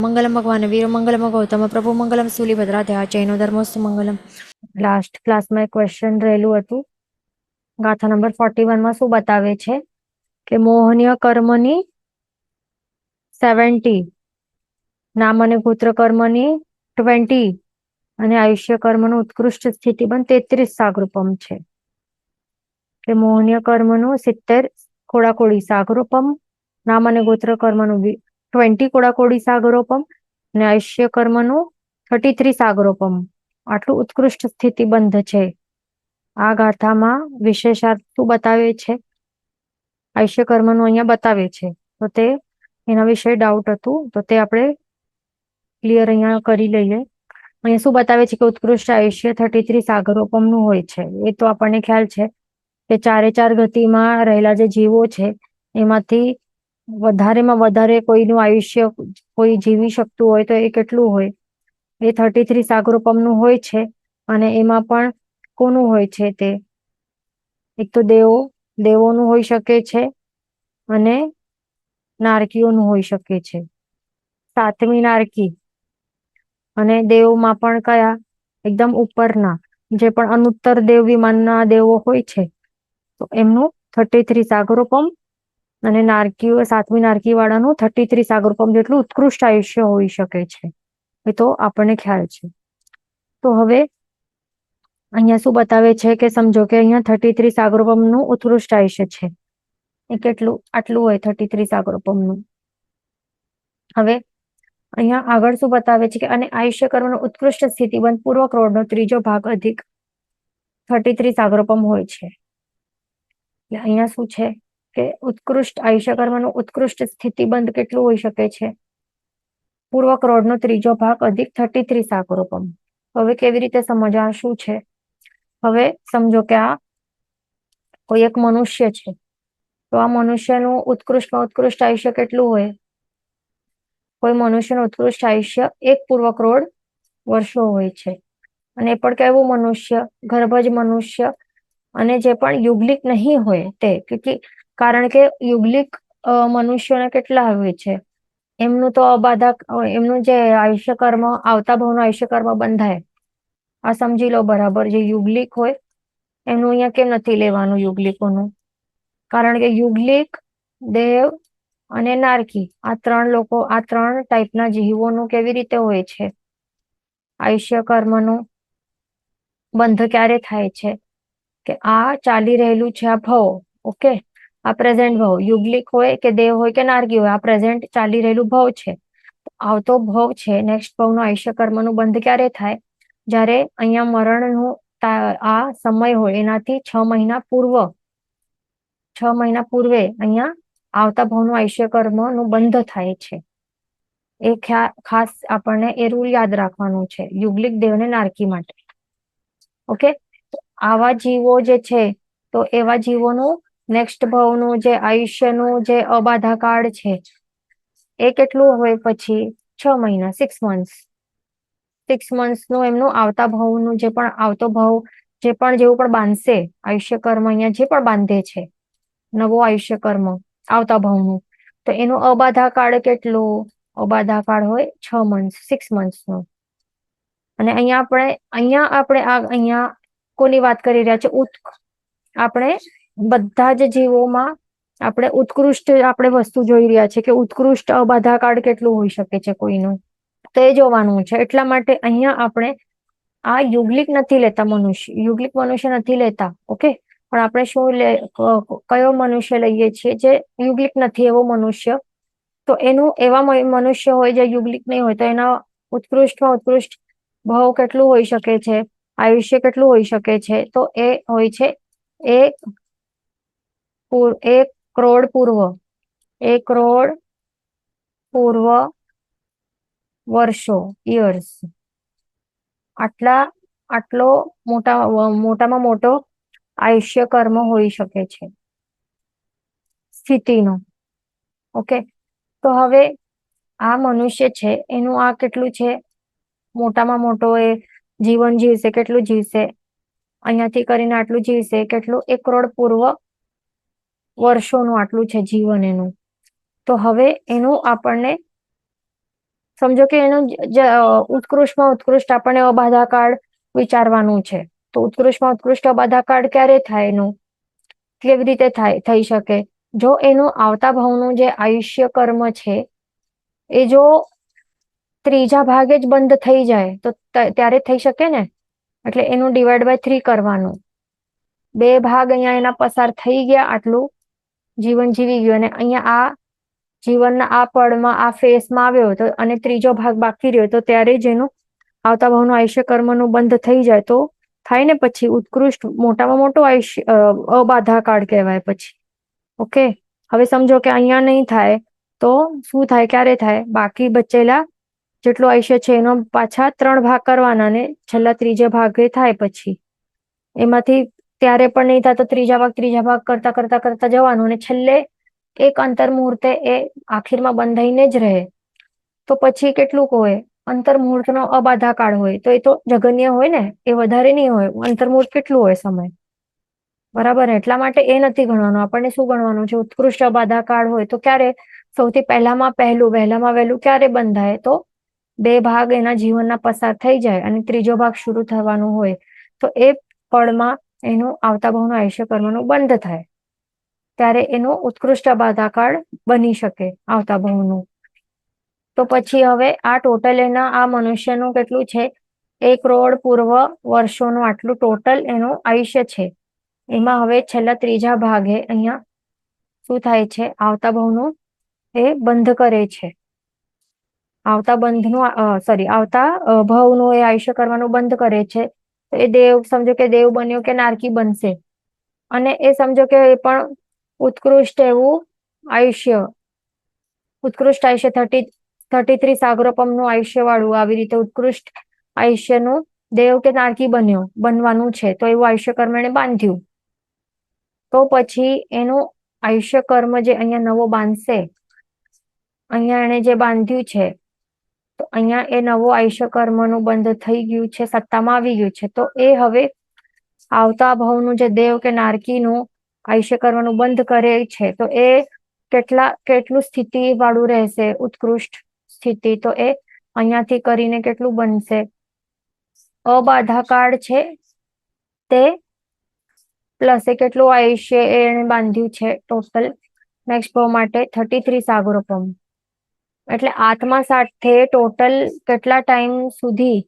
મંગલમ ભગવાન વીર મંગલમ ગૌતમ પ્રભુ મંગલમ શૂલિભદ્રાધ્યા જૈનો ધર્મોસ્તુ મંગલમ. લાસ્ટ ક્લાસમાં એક ક્વેશ્ચન રહેલું હતું. ગાથા નંબર 41 માં શું બતાવે છે કે મોહનીય કર્મની 70, નામ અને ગોત્ર કર્મની 20 અને આયુષ્ય કર્મનું ઉત્કૃષ્ટ સ્થિતિબંધ 33 સાગરૂપમ છે. કે મોહનીય કર્મનું 70 કોડાકોડી સાગરૂપમ, નામ અને ગોત્ર કર્મનું 20 કોડાકોડી સાગરોપમ અને આયુષ્ય કર્મનું 33 સાગરોપમ. આટલું ઉત્કૃષ્ટ સ્થિતિબંધ છે. આ ગાથામાં વિશેષાર્થ શું બતાવે છે? આયુષ્ય કર્મનું અહીંયા બતાવે છે. તો તે એના વિશે ડાઉટ હતું, તો તે આપણે ક્લિયર અહીંયા કરી લઈએ. અહીંયા શું બતાવે છે કે ઉત્કૃષ્ટ આયુષ્ય 33 સાગરોપમનું હોય છે. એ તો આપણને ખ્યાલ છે કે ચારે ચાર ગતિમાં રહેલા જે જીવો છે એમાંથી વધારેમાં વધારે કોઈનું આયુષ્ય કોઈ જીવી શકતું હોય તો એ કેટલું હોય? એ 33 સાગરોપમનું હોય છે. અને એમાં પણ કોનું હોય છે? તે એક તો દેવોનું હોઈ શકે છે અને નારકીઓનું હોઈ શકે છે. 7મી નારકી અને દેવમાં પણ કયા? એકદમ ઉપરના જે પણ અનુત્તર દેવ વિમાનના દેવો હોય છે તો એમનું 33 સાગરોપમ અને નારકીઓ 7મી નારકી વાળાનું 33 સાગરોપમ જેટલું ઉત્કૃષ્ટ આયુષ્ય હોઈ શકે છે. એ તો આપણને ખ્યાલ છે. તો હવે અહીંયા શું બતાવે છે કે સમજો કે અહીંયા 33 સાગરોપમનું ઉત્કૃષ્ટ આયુષ્ય છે. એ કેટલું? આટલું હોય 33 સાગરોપમનું. હવે અહીંયા આગળ શું બતાવે છે કે અને આયુષ્ય કર્મનો ઉત્કૃષ્ટ સ્થિતિબંધ પૂર્વ કરોડનો ત્રીજો ભાગ અધિક 33 સાગરોપમ હોય છે. એટલે અહીંયા શું છે કે ઉત્કૃષ્ટ આયુષ્ય કર્મનું ઉત્કૃષ્ટ સ્થિતિબંધ કેટલું હોઈ શકે છે? પૂર્વ કરોડનો ત્રીજો ભાગ અધિક 33 સાગરોપમ. હવે કેવી રીતે સમજવા? શું છે? હવે સમજો કે આ કોઈ એક મનુષ્ય છે, તો આ મનુષ્યનું ઉત્કૃષ્ટમાં ઉત્કૃષ્ટ આયુષ્ય કેટલું હોય? કોઈ મનુષ્યનું ઉત્કૃષ્ટ આયુષ્ય 1 પૂર્વ કરોડ વર્ષો હોય છે. અને એ પણ કેવું મનુષ્ય? ગર્ભજ મનુષ્ય. અને જે પણ યુગલિક નહીં હોય તે, કારણ કે યુગલિક મનુષ્યોને કેટલા હોય છે? એમનું તો અબાધક, એમનું જે આયુષ્ય કર્મ આવતા ભાવનું આયુષ્ય કર્મ બંધાય. આ સમજી લો બરાબર. જે યુગલિક હોય એનું અહીંયા કેમ નથી લેવાનું? યુગલિકોનું કારણ કે યુગલિક, દેવ અને નારકી આ 3 લોકો, આ 3 ટાઈપના જીવોનું કેવી રીતે હોય છે? આયુષ્ય કર્મનું બંધ ક્યારે થાય છે? કે આ ચાલી રહેલું છે આ ભવ. ઓકે, આ પ્રેઝન્ટ ભવ. યુગલિક હોય કે દેવ હોય કે નારકી હોય, આ પ્રેઝન્ટ ચાલી રહેલું ભવ છે. આવતો ભવ છે, નેક્સ્ટ ભવનું આયુષ્ય કર્મનું બંધ ક્યારે થાય? જ્યારે અહીંયા મરણનું આ સમય હોય એનાથી 6 મહિના પૂર્વે અહીંયા આવતા ભવનું આયુષ્ય કર્મનું બંધ થાય છે. એ ખાસ આપણને એ રૂલ યાદ રાખવાનું છે યુગલિક, દેવ અને નારકી માટે. ઓકે, આવા જીવો જે છે તો એવા જીવોનું નેક્સ્ટ ભવનું જે આયુષ્યનું જે અબાધા કાળ છે એ કેટલું હોય? પછી 6 મહિના, 6 મંથ્સ. 6 મંથ્સનું એમનું આવતા ભવનું જે પણ આવતો ભવ, જે પણ જેવું પણ બાંધશે આયુષ્ય કર્મ, અહીંયા જે પણ બાંધે છે નવો આયુષ્ય કર્મ આવતા ભવનું, તો એનું અબાધા કાળ કેટલું? અબાધા કાળ હોય 6 મંથ્સ, 6 મંથ્સનું. અને અહીંયા આપણે કોની વાત કરી રહ્યા છે? આપણે બધા જ જીવોમાં આપણે ઉત્કૃષ્ટ આપણે વસ્તુ જોઈ રહ્યા છે કે ઉત્કૃષ્ટ અબાધા કાળ કેટલું હોઈ શકે છે કોઈનું, તે જોવાનું છે. એટલા માટે અહીંયા આપણે આ યુગલિક નથી લેતા, યુગલિક મનુષ્ય નથી લેતા. ઓકે, પણ આપણે કયો મનુષ્ય લઈએ છીએ? જે યુગલિક નથી એવો મનુષ્ય. તો એનું એવા મનુષ્ય હોય જે યુગલિક નહીં હોય તો એના ઉત્કૃષ્ટમાં ઉત્કૃષ્ટ ભાવ કેટલું હોઈ શકે છે? આયુષ્ય કેટલું હોઈ શકે છે? તો એ હોય છે 1 કરોડ પૂર્વ, 1 કરોડ પૂર્વ વર્ષો, યર્સ. આટલો મોટામાં મોટો આયુષ્ય કર્મ હોઈ શકે છે સ્થિતિનો. ઓકે, તો હવે આ મનુષ્ય છે એનું આ કેટલું છે? મોટામાં મોટો એ જીવન જીવશે. કેટલું જીવશે? અહીંયાથી કરીને આટલું જીવશે. કેટલું? 1 કરોડ પૂર્વ વર્ષોનું આટલું છે જીવન એનું. તો હવે એનું આપણને સમજો કે એનું ઉત્કૃષ્ટમાં ઉત્કૃષ્ટ આપણને અબાધા કાળ વિચારવાનું છે, તો ઉત્કૃષ્ટમાં ઉત્કૃષ્ટ અબાધા કાળ ક્યારે થાય એનું, કેવી રીતે થઈ શકે? જો એનું આવતા ભાવનું જે આયુષ્ય કર્મ છે એ જો ત્રીજા ભાગે જ બંધ થઈ જાય તો ત્યારે થઈ શકે ને. એટલે એનું ડિવાઈડ બાય 3 કરવાનું. 2 ભાગ અહીંયા એના પસાર થઈ ગયા, આટલું જીવન જીવી ગયું, અને અહીંયા આ જીવનના આ પળમાં આ ફેસમાં આવ્યો તો અને ત્રીજો ભાગ બાકી રહ્યો, તો ત્યારે જ એનું આવતા ભાવનું આયુષ્ય કર્મનું બંધ થઈ જાય તો થાય ને પછી ઉત્કૃષ્ટ મોટામાં મોટું આયુષ્ય અબાધા કાળ કહેવાય પછી. ઓકે, હવે સમજો કે અહીંયા નહીં થાય તો શું થાય, ક્યારે થાય? બાકી બચેલા જેટલું આયુષ્ય છે એનો પાછા 3 ભાગ કરવાના, અને છેલ્લા ત્રીજા ભાગે થાય પછી એમાંથી ત્યારે પણ નહીં થાય તો ત્રીજા ભાગ કરતા કરતા કરતા જવાનું, અને છેલ્લે એક અંતર મુહૂર્તે એ આખીરમાં બંધાઈને જ રહે. તો પછી કેટલું હોય? અંતર મુહૂર્તનો અબાધા કાળ હોય તો એ તો જગન્ય હોય ને, એ વધારે નહીં હોય. અંતર મુહૂર્ત કેટલું હોય સમય, બરાબર? એટલા માટે એ નથી ગણવાનું. આપણને શું ગણવાનું છે? ઉત્કૃષ્ટ અબાધા કાળ હોય તો ક્યારે સૌથી વહેલામાં વહેલું ક્યારે બંધાય? તો 2 ભાગ એના જીવનના પસાર થઈ જાય અને ત્રીજો ભાગ શરૂ થવાનું હોય, તો એ પળમાં એનું આવતા ભાવનું આયુષ્ય કર્મનું બંધ થાય, ત્યારે એનો ઉત્કૃષ્ટ અબાધા કાળ બની શકે આવતા ભાવનું. તો પછી હવે આ ટોટલ એના આ મનુષ્યનું કેટલું છે? 1 કરોડ પૂર્વ વર્ષોનું આટલું ટોટલ એનું આયુષ્ય છે. એમાં હવે છેલ્લા ત્રીજા ભાગે અહીંયા શું થાય છે? આવતા ભાવનું એ બંધ કરે છે. આવતા ભાવનું એ આયુષ્ય કરવાનું બંધ કરે છે. તો એ દેવ, સમજો કે દેવ બન્યો કે નારકી બનશે, અને એ સમજો કે એ પણ ઉત્કૃષ્ટ એવું આયુષ્ય, ઉત્કૃષ્ટ આયુષ્ય 33 સાગરોપમનું આયુષ્ય વાળું, આવી રીતે ઉત્કૃષ્ટ આયુષ્યનું દેવ કે નારકી બનવાનું છે, તો એવું આયુષ્ય કર્મ એને બાંધ્યું. તો પછી એનું આયુષ્ય કર્મ જે અહીંયા નવો બાંધશે, અહીંયા એને જે બાંધ્યું છે, તો અહીંયા એ નવો આયુષ્ય કર્મનું બંધ થઈ ગયું છે, સત્તામાં આવી ગયું છે. તો એ હવે આવતા ભાવનું જે દેવ કે નારકીનું આયુષ્ય કર્મનું બંધ કરે છે, તો એ કેટલું સ્થિતિ વાળું રહેશે? ઉત્કૃષ્ટ સ્થિતિ. તો એ અહીંયાથી કરીને કેટલું બનશે? અબાધા કાળ છે તે પ્લસ એ કેટલું આયુષ્ય એને બાંધ્યું છે ટોટલ નેક્સ્ટ ભાવ માટે 33 સાગરોપમ. એટલે આત્મા સાથે ટોટલ કેટલા ટાઈમ સુધી,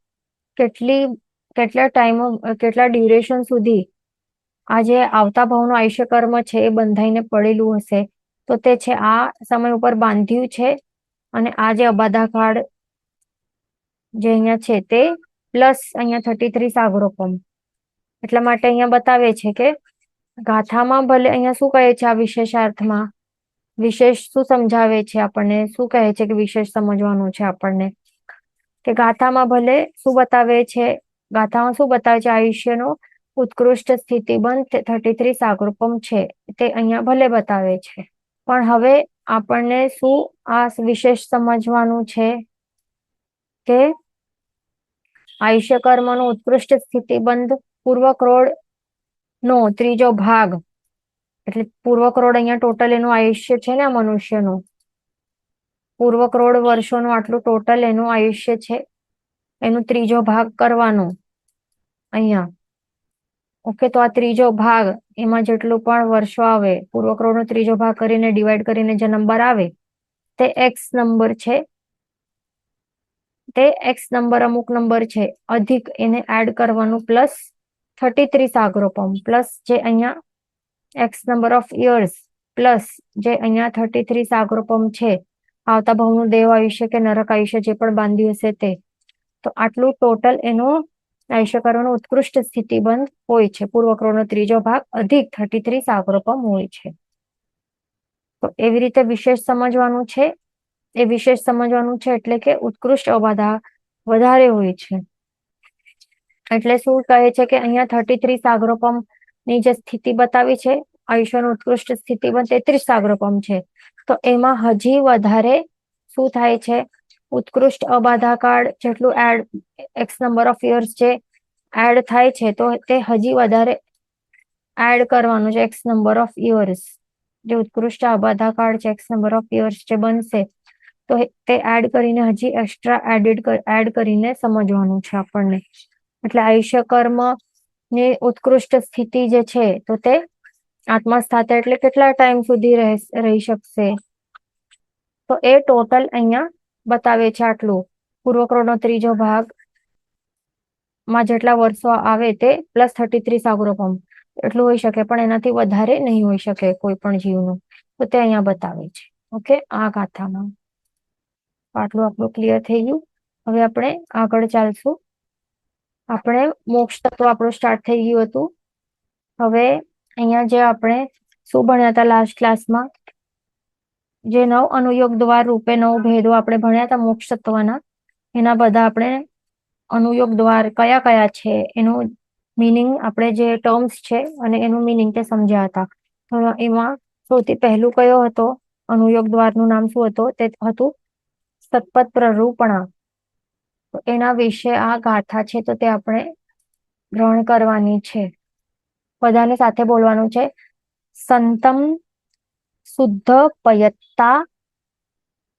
કેટલા ડ્યુરેશન સુધી આ જે આવતા ભાવનું આયુષ્ય કર્મ છે એ બંધાઈને પડેલું હશે, તો તે છે આ સમય ઉપર બાંધ્યું છે. અને આ જે અબાધા કાળ જે અહીંયા છે તે પ્લસ અહીંયા 33 સાગરોપમ. એટલા માટે અહીંયા બતાવે છે કે ગાથામાં ભલે અહીંયા શું કહે છે, આ વિશેષાર્થમાં વિશેષ શું સમજાવે છે આપણને, શું કહે છે કે વિશેષ સમજવાનું છે આપણને, કે ગાથામાં ભલે શું બતાવે છે, ગાથામાં શું બતાવે છે? આયુષ્યનો ઉત્કૃષ્ટ સ્થિતિબંધ 33 સાગરોપમ છે, તે અહીંયા ભલે બતાવે છે. પણ હવે આપણને શું આ વિશેષ સમજવાનું છે કે આયુષ્ય કર્મનો ઉત્કૃષ્ટ સ્થિતિબંધ પૂર્વ કરોડ નો ત્રીજો ભાગ, એટલે પૂર્વ કરોડ અહીંયા ટોટલ એનું આયુષ્ય છે ને મનુષ્યનું, પૂર્વ કરોડ વર્ષોનું આટલું ટોટલ એનું આયુષ્ય છે, એનું ત્રીજો ભાગ કરવાનો અહીંયા. ઓકે, તો આ ત્રીજો ભાગ, એમાં જેટલું પણ વર્ષો આવે, પૂર્વ કરોડનો ત્રીજો ભાગ કરીને ડિવાઈડ કરીને જે નંબર આવે તે એક્સ નંબર છે, તે એક્સ નંબર અમુક નંબર છે, અધિક એને એડ કરવાનું, પ્લસ 33 સાગરોપમ, પ્લસ જે અહીંયા x number of years, plus જે અહીંયા 33 સાગરોપમ છે, આવતા ભાવનું દેવ આયુષ્ય કે નરક આયુષ્ય જે પણ બાંધ્યું હશે તે. તો આટલું ટોટલ એનું આયુષ્ય કર્મનો ઉત્કૃષ્ટ સ્થિતિબંધ હોય છે. પૂર્વ કરોડનો ત્રીજો ભાગ અધિક 33 સાગરોપમ હોય છે. તો એવી રીતે વિશેષ સમજવાનું છે. એ વિશેષ સમજવાનું છે એટલે કે ઉત્કૃષ્ટ અબાધા વધારે હોય છે. એટલે શું કહે છે કે અહીંયા 33 સાગરોપમ ની જે સ્થિતિ બતાવી છે, આયુષ્યનું ઉત્કૃષ્ટ સ્થિતિબંધ 33 સાગરોપમ છે, તો એમાં હજી વધારે શું થાય છે? ઉત્કૃષ્ટ અબાધા કાળ જેટલું એક્સ નંબર ઓફ યર્સ જે એડ થાય છે, તો તે હજી વધારે એડ કરવાનું છે. એક્સ નંબર ઓફ યર્સ જે ઉત્કૃષ્ટ અબાધા કાળ છે, એક્સ નંબર ઓફ યર્સ જે બનશે, તો તો તે એડ કરીને હજી એક્સ્ટ્રા એડ કરીને સમજવાનું છે આપણને. એટલે આયુષ્ય કર્મ ની ઉત્કૃષ્ટ સ્થિતિ જે છે તો તે આત્મા સાથે એટલે કેટલા ટાઈમ સુધી રહી શકશે, તો એ ટોટલ અહીંયા બતાવે છે. આટલું પૂર્વક્રમનો ત્રીજો ભાગ માં જેટલા વર્ષો આવે તે +33 સાગરોપમ એટલું હોઈ શકે, પણ એનાથી વધારે નહીં હોઈ શકે કોઈ પણ જીવનું, તો તે અહીંયા બતાવે છે. ઓકે, આ ગાથામાં આટલું આપણું ક્લિયર થઈ ગયું. હવે આપણે આગળ ચાલશું. આપણે મોક્ષ તત્વ આપણું સ્ટાર્ટ થઈ ગયું હતું. હવે અહીંયા જે આપણે શું ભણ્યા હતા લાસ્ટ ક્લાસમાં, જે 9 અનુયોગ દ્વાર રૂપે 9 ભેદો આપણે ભણ્યા હતા મોક્ષ તત્વના, એના બધા આપણે અનુયોગ દ્વાર કયા કયા છે એનું મિનિંગ, આપણે જે ટર્મ્સ છે અને એનું મિનિંગ તે સમજ્યા હતા. તો એમાં સૌથી પહેલું કયો હતો અનુયોગ દ્વારનું નામ શું હતું? તે હતું સતપથ પ્રરૂપણા. તો એના વિશે આ ગાથા છે તો તે આપણે ગ્રહણ કરવાની છે. બધાને સાથે બોલવાનું છે. સંતમ શુદ્ધ પયત્તા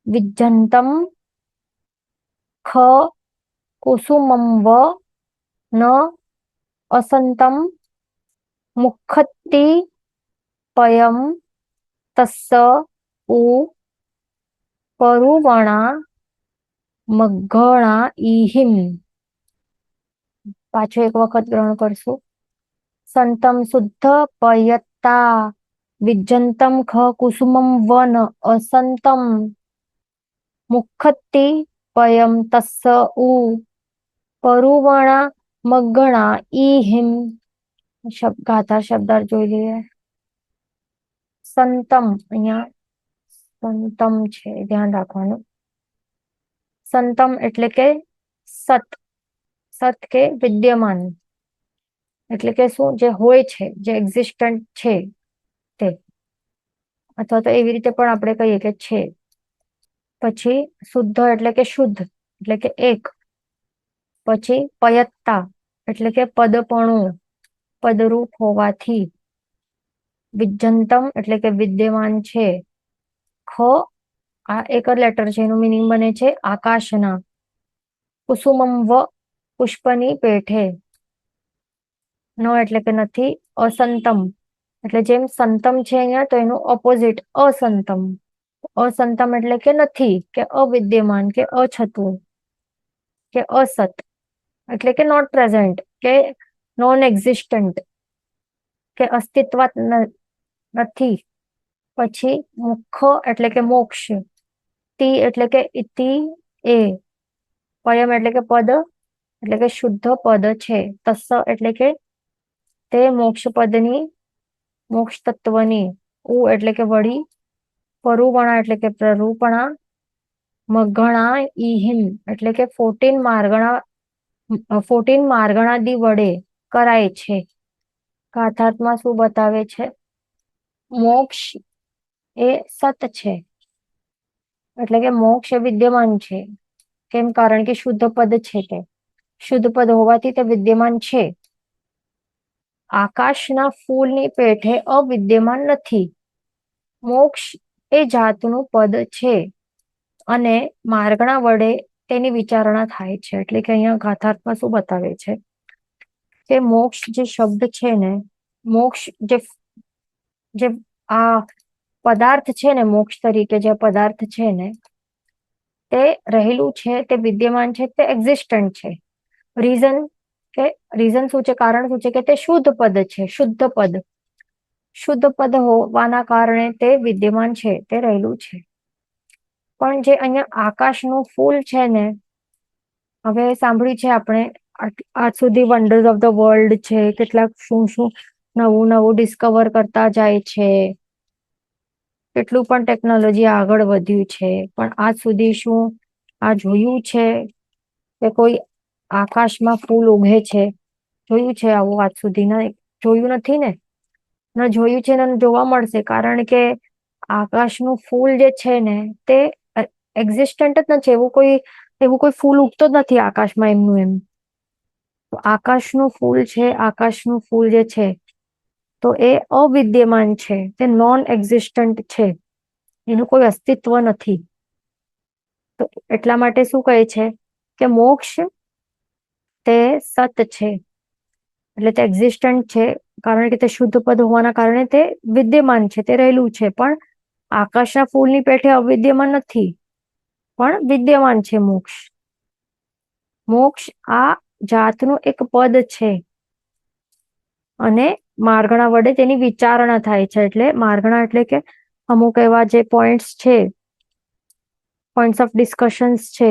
વિજ્જંતમ ખ કુસુમમ ન અસંતમ મુખત્તિ પયમ તસ્સ ઉ પરુવણા મઘ્ઘણા ઈહિમ. પાછો એક વખત ગ્રહણ કરશું. સંતમ શુદ્ધ પયત્તા વિજ્જંતમ ખ કુસુમમ વન અસંતમ મુખત્તિ પયમ તસ્સ ઉ પરુવણા મઘ્ઘણા ઈહિમ. ગાથા શબ્દાર્થ જોઈ લઈએ. સંતમ, અહીંયા સંતમ છે, ધ્યાન રાખવાનું. સંતમ એટલે કે સત, સત કે વિદ્યમાન, એટલે કે શું? જે હોય છે, જે એક્ઝિસ્ટન્ટ છે તે, અથવા તો એવી રીતે પણ આપણે કહીએ કે છે. પછી શુદ્ધ એટલે કે શુદ્ધ, એટલે કે એક. પછી પયત્તા એટલે કે પદપણું, પદરૂપ હોવાથી. વિજ્જંતમ એટલે કે વિદ્યમાન છે. ખ, આ એક જ લેટર છે, એનું મિનિંગ બને છે આકાશના. કુસુમમ વ, પુષ્પની પેઠે. ન એટલે કે નથી. અસંતમ એટલે જેમ સંતમ છે અહીંયા, તો એનું ઓપોઝિટ અસંતમ. અસંતમ એટલે કે નથી, કે અવિદ્યમાન, કે અછતું, કે અસત, એટલે કે નોટ પ્રેઝન્ટ, કે નોન એક્ઝિસ્ટન્ટ, કે અસ્તિત્વ નથી. પછી મુખ એટલે કે મોક્ષ. તિ એટલે કે ઇતિ એ. પયમ એટલે કે પદ, એટલે કે શુદ્ધ પદ છે. તસ્સ એટલે કે તે મોક્ષ પદની, મોક્ષ તત્વની. ઉ એટલે કે વળી. પરુવણા એટલે કે પ્રરૂપણા. મઘણા ઈહિમ એટલે કે 14 માર્ગણાદી વડે કરાય છે. ગાથાર્થમાં શું બતાવે છે? મોક્ષ એ સત છે, એટલે કે મોક્ષ એ વિદ્યમાન છે. કેમ? કારણ કે શુદ્ધ પદ છે, તે શુદ્ધ પદ હોવાથી તે વિદ્યમાન છે. આકાશના ફૂલની પેઠે અવિદ્યમાન નથી. મોક્ષ એ જાતનું પદ છે અને માર્ગણા વડે તેની વિચારણા થાય છે. એટલે કે અહીંયા ગાથાર્થમાં શું બતાવે છે કે મોક્ષ જે શબ્દ છે ને, મોક્ષ જે આ પદાર્થ છે ને, મોક્ષ તરીકે જે પદાર્થ છે ને, તે રહેલું છે, તે વિદ્યમાન છે, તે એક્ઝિસ્ટન્ટ છે. રીઝન શું છે? કારણ શું છે? કે તે શુદ્ધ પદ છે. શુદ્ધ પદ, શુદ્ધ પદ હોવાના કારણે તે વિદ્યમાન છે, તે રહેલું છે. પણ જે અહીંયા આકાશનું ફૂલ છે ને, હવે સાંભળ્યું છે આપણે આજ સુધી વન્ડર્સ ઓફ ધ વર્લ્ડ છે, કેટલાક શું શું નવું નવું ડિસ્કવર કરતા જાય છે, કેટલું પણ ટેકનોલોજી આગળ વધ્યું છે, પણ આજ સુધી શું આ જોયું છે કે કોઈ આકાશમાં ફૂલ ઉગે છે? જોયું છે આવું આજ સુધી? ના, જોયું નથી ને. ન જોયું છે ને જોવા મળશે, કારણ કે આકાશનું ફૂલ જે છે ને, તે એક્ઝિસ્ટન્ટ જ નથી. એવું કોઈ ફૂલ ઉગતો જ નથી આકાશમાં એમનું એમ. તો આકાશનું ફૂલ છે, આકાશનું ફૂલ જે છે તો એ અવિદ્યમાન છે, તે નોન એક્ઝિસ્ટન્ટ છે, એનું કોઈ અસ્તિત્વ નથી. તો એટલા માટે શું કહે છે કે મોક્ષ તે સત છે, એટલે તે એક્ઝિસ્ટન્ટ છે, કારણ કે તે શુદ્ધ પદ હોવાના કારણે તે વિદ્યમાન છે, તે રહેલું છે. પણ આકાશના ફૂલની પેઠે અવિદ્યમાન નથી, પણ વિદ્યમાન છે મોક્ષ. મોક્ષ આ જાતનું એક પદ છે અને માર્ગણા વડે તેની વિચારણા થાય છે. એટલે માર્ગણા એટલે કે અમુક એવા જે પોઈન્ટ્સ છે, પોઈન્ટ્સ ઓફ ડિસ્કશન્સ છે,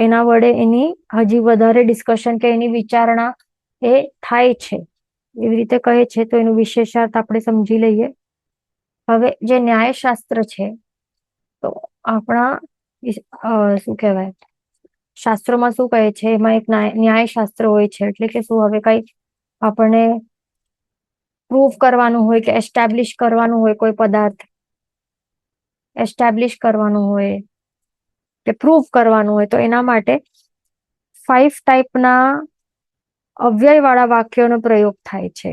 એના વડે એની હજી વધારે ડિસ્કશન કે એની વિચારણા એ થાય છે, એવી રીતે કહે છે. તો એનું વિશેષાર્થ આપણે સમજી લઈએ. હવે જે ન્યાયશાસ્ત્ર છે, તો આપણા શું કહેવાય, શાસ્ત્રોમાં શું કહે છે, એમાં એક ન્યાયશાસ્ત્ર હોય છે. એટલે કે શું, હવે કઈ આપણને પ્રૂફ કરવાનું હોય કે એસ્ટાબ્લિશ કરવાનું હોય, કોઈ પદાર્થ એસ્ટાબ્લિશ કરવાનું હોય કે પ્રૂફ કરવાનું હોય, તો એના માટે 5 ટાઈપના અવ્યય વાળા વાક્યોનો પ્રયોગ થાય છે.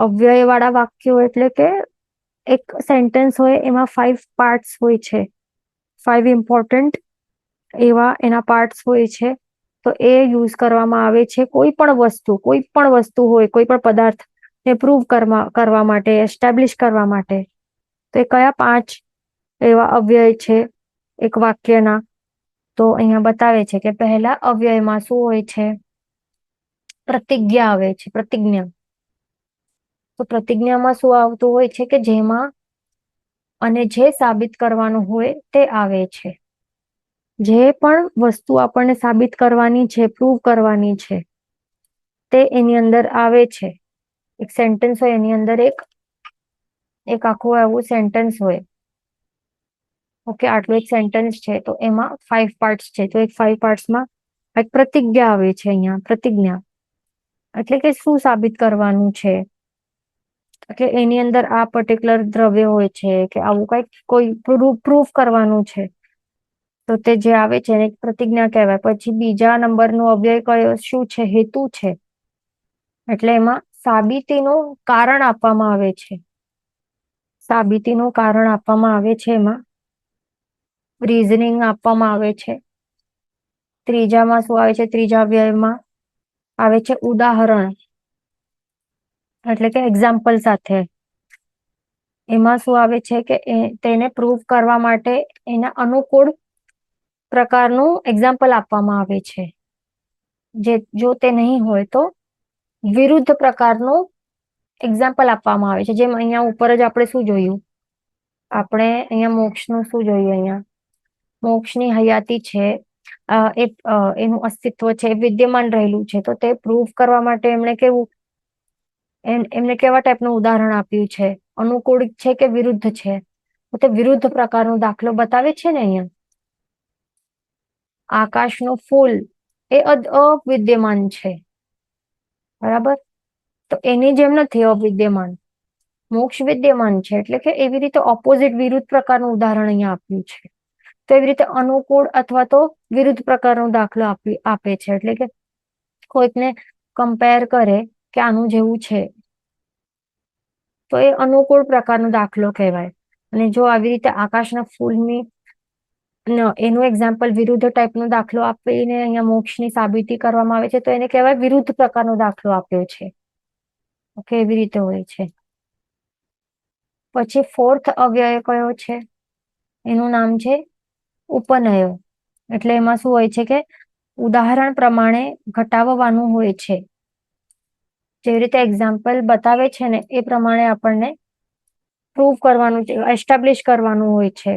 અવ્યય વાળા વાક્યો એટલે કે એક સેન્ટેન્સ હોય એમાં 5 પાર્ટ્સ હોય છે, 5 ઇમ્પોર્ટન્ટ એવા એના પાર્ટ્સ હોય છે. તો એ યુઝ કરવામાં આવે છે કોઈ પણ વસ્તુ હોય, કોઈ પણ પદાર્થ ને પ્રૂવ કરવા માટે, એસ્ટાબ્લિશ કરવા માટે. તો એ કયા 5 એવા અવ્યય છે એક વાક્યના, તો અહીંયા બતાવે છે કે પહેલા અવ્યયમાં શું હોય છે, પ્રતિજ્ઞા આવે છે. પ્રતિજ્ઞા, તો પ્રતિજ્ઞામાં શું આવતું હોય છે કે જેમાં અને જે સાબિત કરવાનું હોય તે આવે છે. જે પણ વસ્તુ આપણને સાબિત કરવાની છે, પ્રૂવ કરવાની છે, તે એની અંદર આવે છે. એક સેન્ટેન્સ હોય, એની અંદર એક આખું એવું સેન્ટેન્સ હોય. ઓકે, આટલું એક સેન્ટેન્સ છે, તો એમાં 5 પાર્ટ્સ છે. તો એક 5 પાર્ટ્સમાં એક પ્રતિજ્ઞા આવે છે. અહીંયા પ્રતિજ્ઞા એટલે કે શું સાબિત કરવાનું છે, કે એની અંદર આ પર્ટિક્યુલર દ્રવ્ય હોય છે, કે આવું કઈક કોઈ પ્રૂફ કરવાનું છે, તો તે જે આવે છે એને પ્રતિજ્ઞા કહેવાય. પછી બીજા નંબરનું અવ્યય કયો શું છે, હેતુ છે. એટલે એમાં સાબિતીનું કારણ આપવામાં આવે છે. સાબિતીનું કારણ આપવામાં આવે છે, એમાં રીઝનિંગ આપવામાં આવે છે. ત્રીજામાં શું આવે છે, ત્રીજા અવ્યયમાં આવે છે ઉદાહરણ, એટલે કે એક્ઝામ્પલ સાથે. એમાં શું આવે છે કે તેને પ્રૂફ કરવા માટે એના અનુકૂળ પ્રકારનું એક્ઝામ્પલ આપવામાં આવે છે. જો તે નહીં હોય તો વિરુદ્ધ પ્રકારનું એક્ઝામ્પલ આપવામાં આવે છે. જેમ અહીંયા ઉપર જ આપણે શું જોયું, આપણે અહીંયા મોક્ષનું શું જોયું, અહીંયા મોક્ષની હયાતી છે, એનું અસ્તિત્વ છે, વિદ્યમાન રહેલું છે. તો તે પ્રૂફ કરવા માટે એમને કેવા ટાઈપનું ઉદાહરણ આપ્યું છે, અનુકૂળ છે કે વિરુદ્ધ છે. તો તે વિરુદ્ધ પ્રકારનો દાખલો બતાવે છે ને અહીંયા. આકાશનું ફૂલ એ અવિદ્યમાન છે, બરાબર. તો એની જેમ નથી અવિદ્યમાન, મોક્ષ વિદ્યમાન છે. એટલે કે એવી રીતે ઓપોઝિટ, વિરુદ્ધ પ્રકારનું ઉદાહરણ અહીંયા આપ્યું છે. તો એવી રીતે અનુકૂળ અથવા તો વિરુદ્ધ પ્રકારનો દાખલો આપે છે. એટલે કે કોઈકને કમ્પેર કરે કે આનું જેવું છે, તો એ અનુકૂળ પ્રકારનો દાખલો કહેવાય. અને જો આવી રીતે આકાશના ફૂલની એનું એક્ઝામ્પલ વિરુદ્ધ ટાઈપનો દાખલો આપીને અહીંયા મોક્ષની સાબિતી કરવામાં આવે છે, તો એને કહેવાય વિરુદ્ધ પ્રકારનો દાખલો આપ્યો છે. ઓકે, એવી રીતે હોય છે. પછી 4th અવ્યય કયો છે, એનું નામ છે ઉપનય. એટલે એમાં શું હોય છે કે ઉદાહરણ પ્રમાણે ઘટાવવાનું હોય છે. જેવી રીતે એક્ઝામ્પલ બતાવે છે ને એ પ્રમાણે આપણને પ્રૂવ કરવાનું છે, એસ્ટાબ્લિશ કરવાનું હોય છે,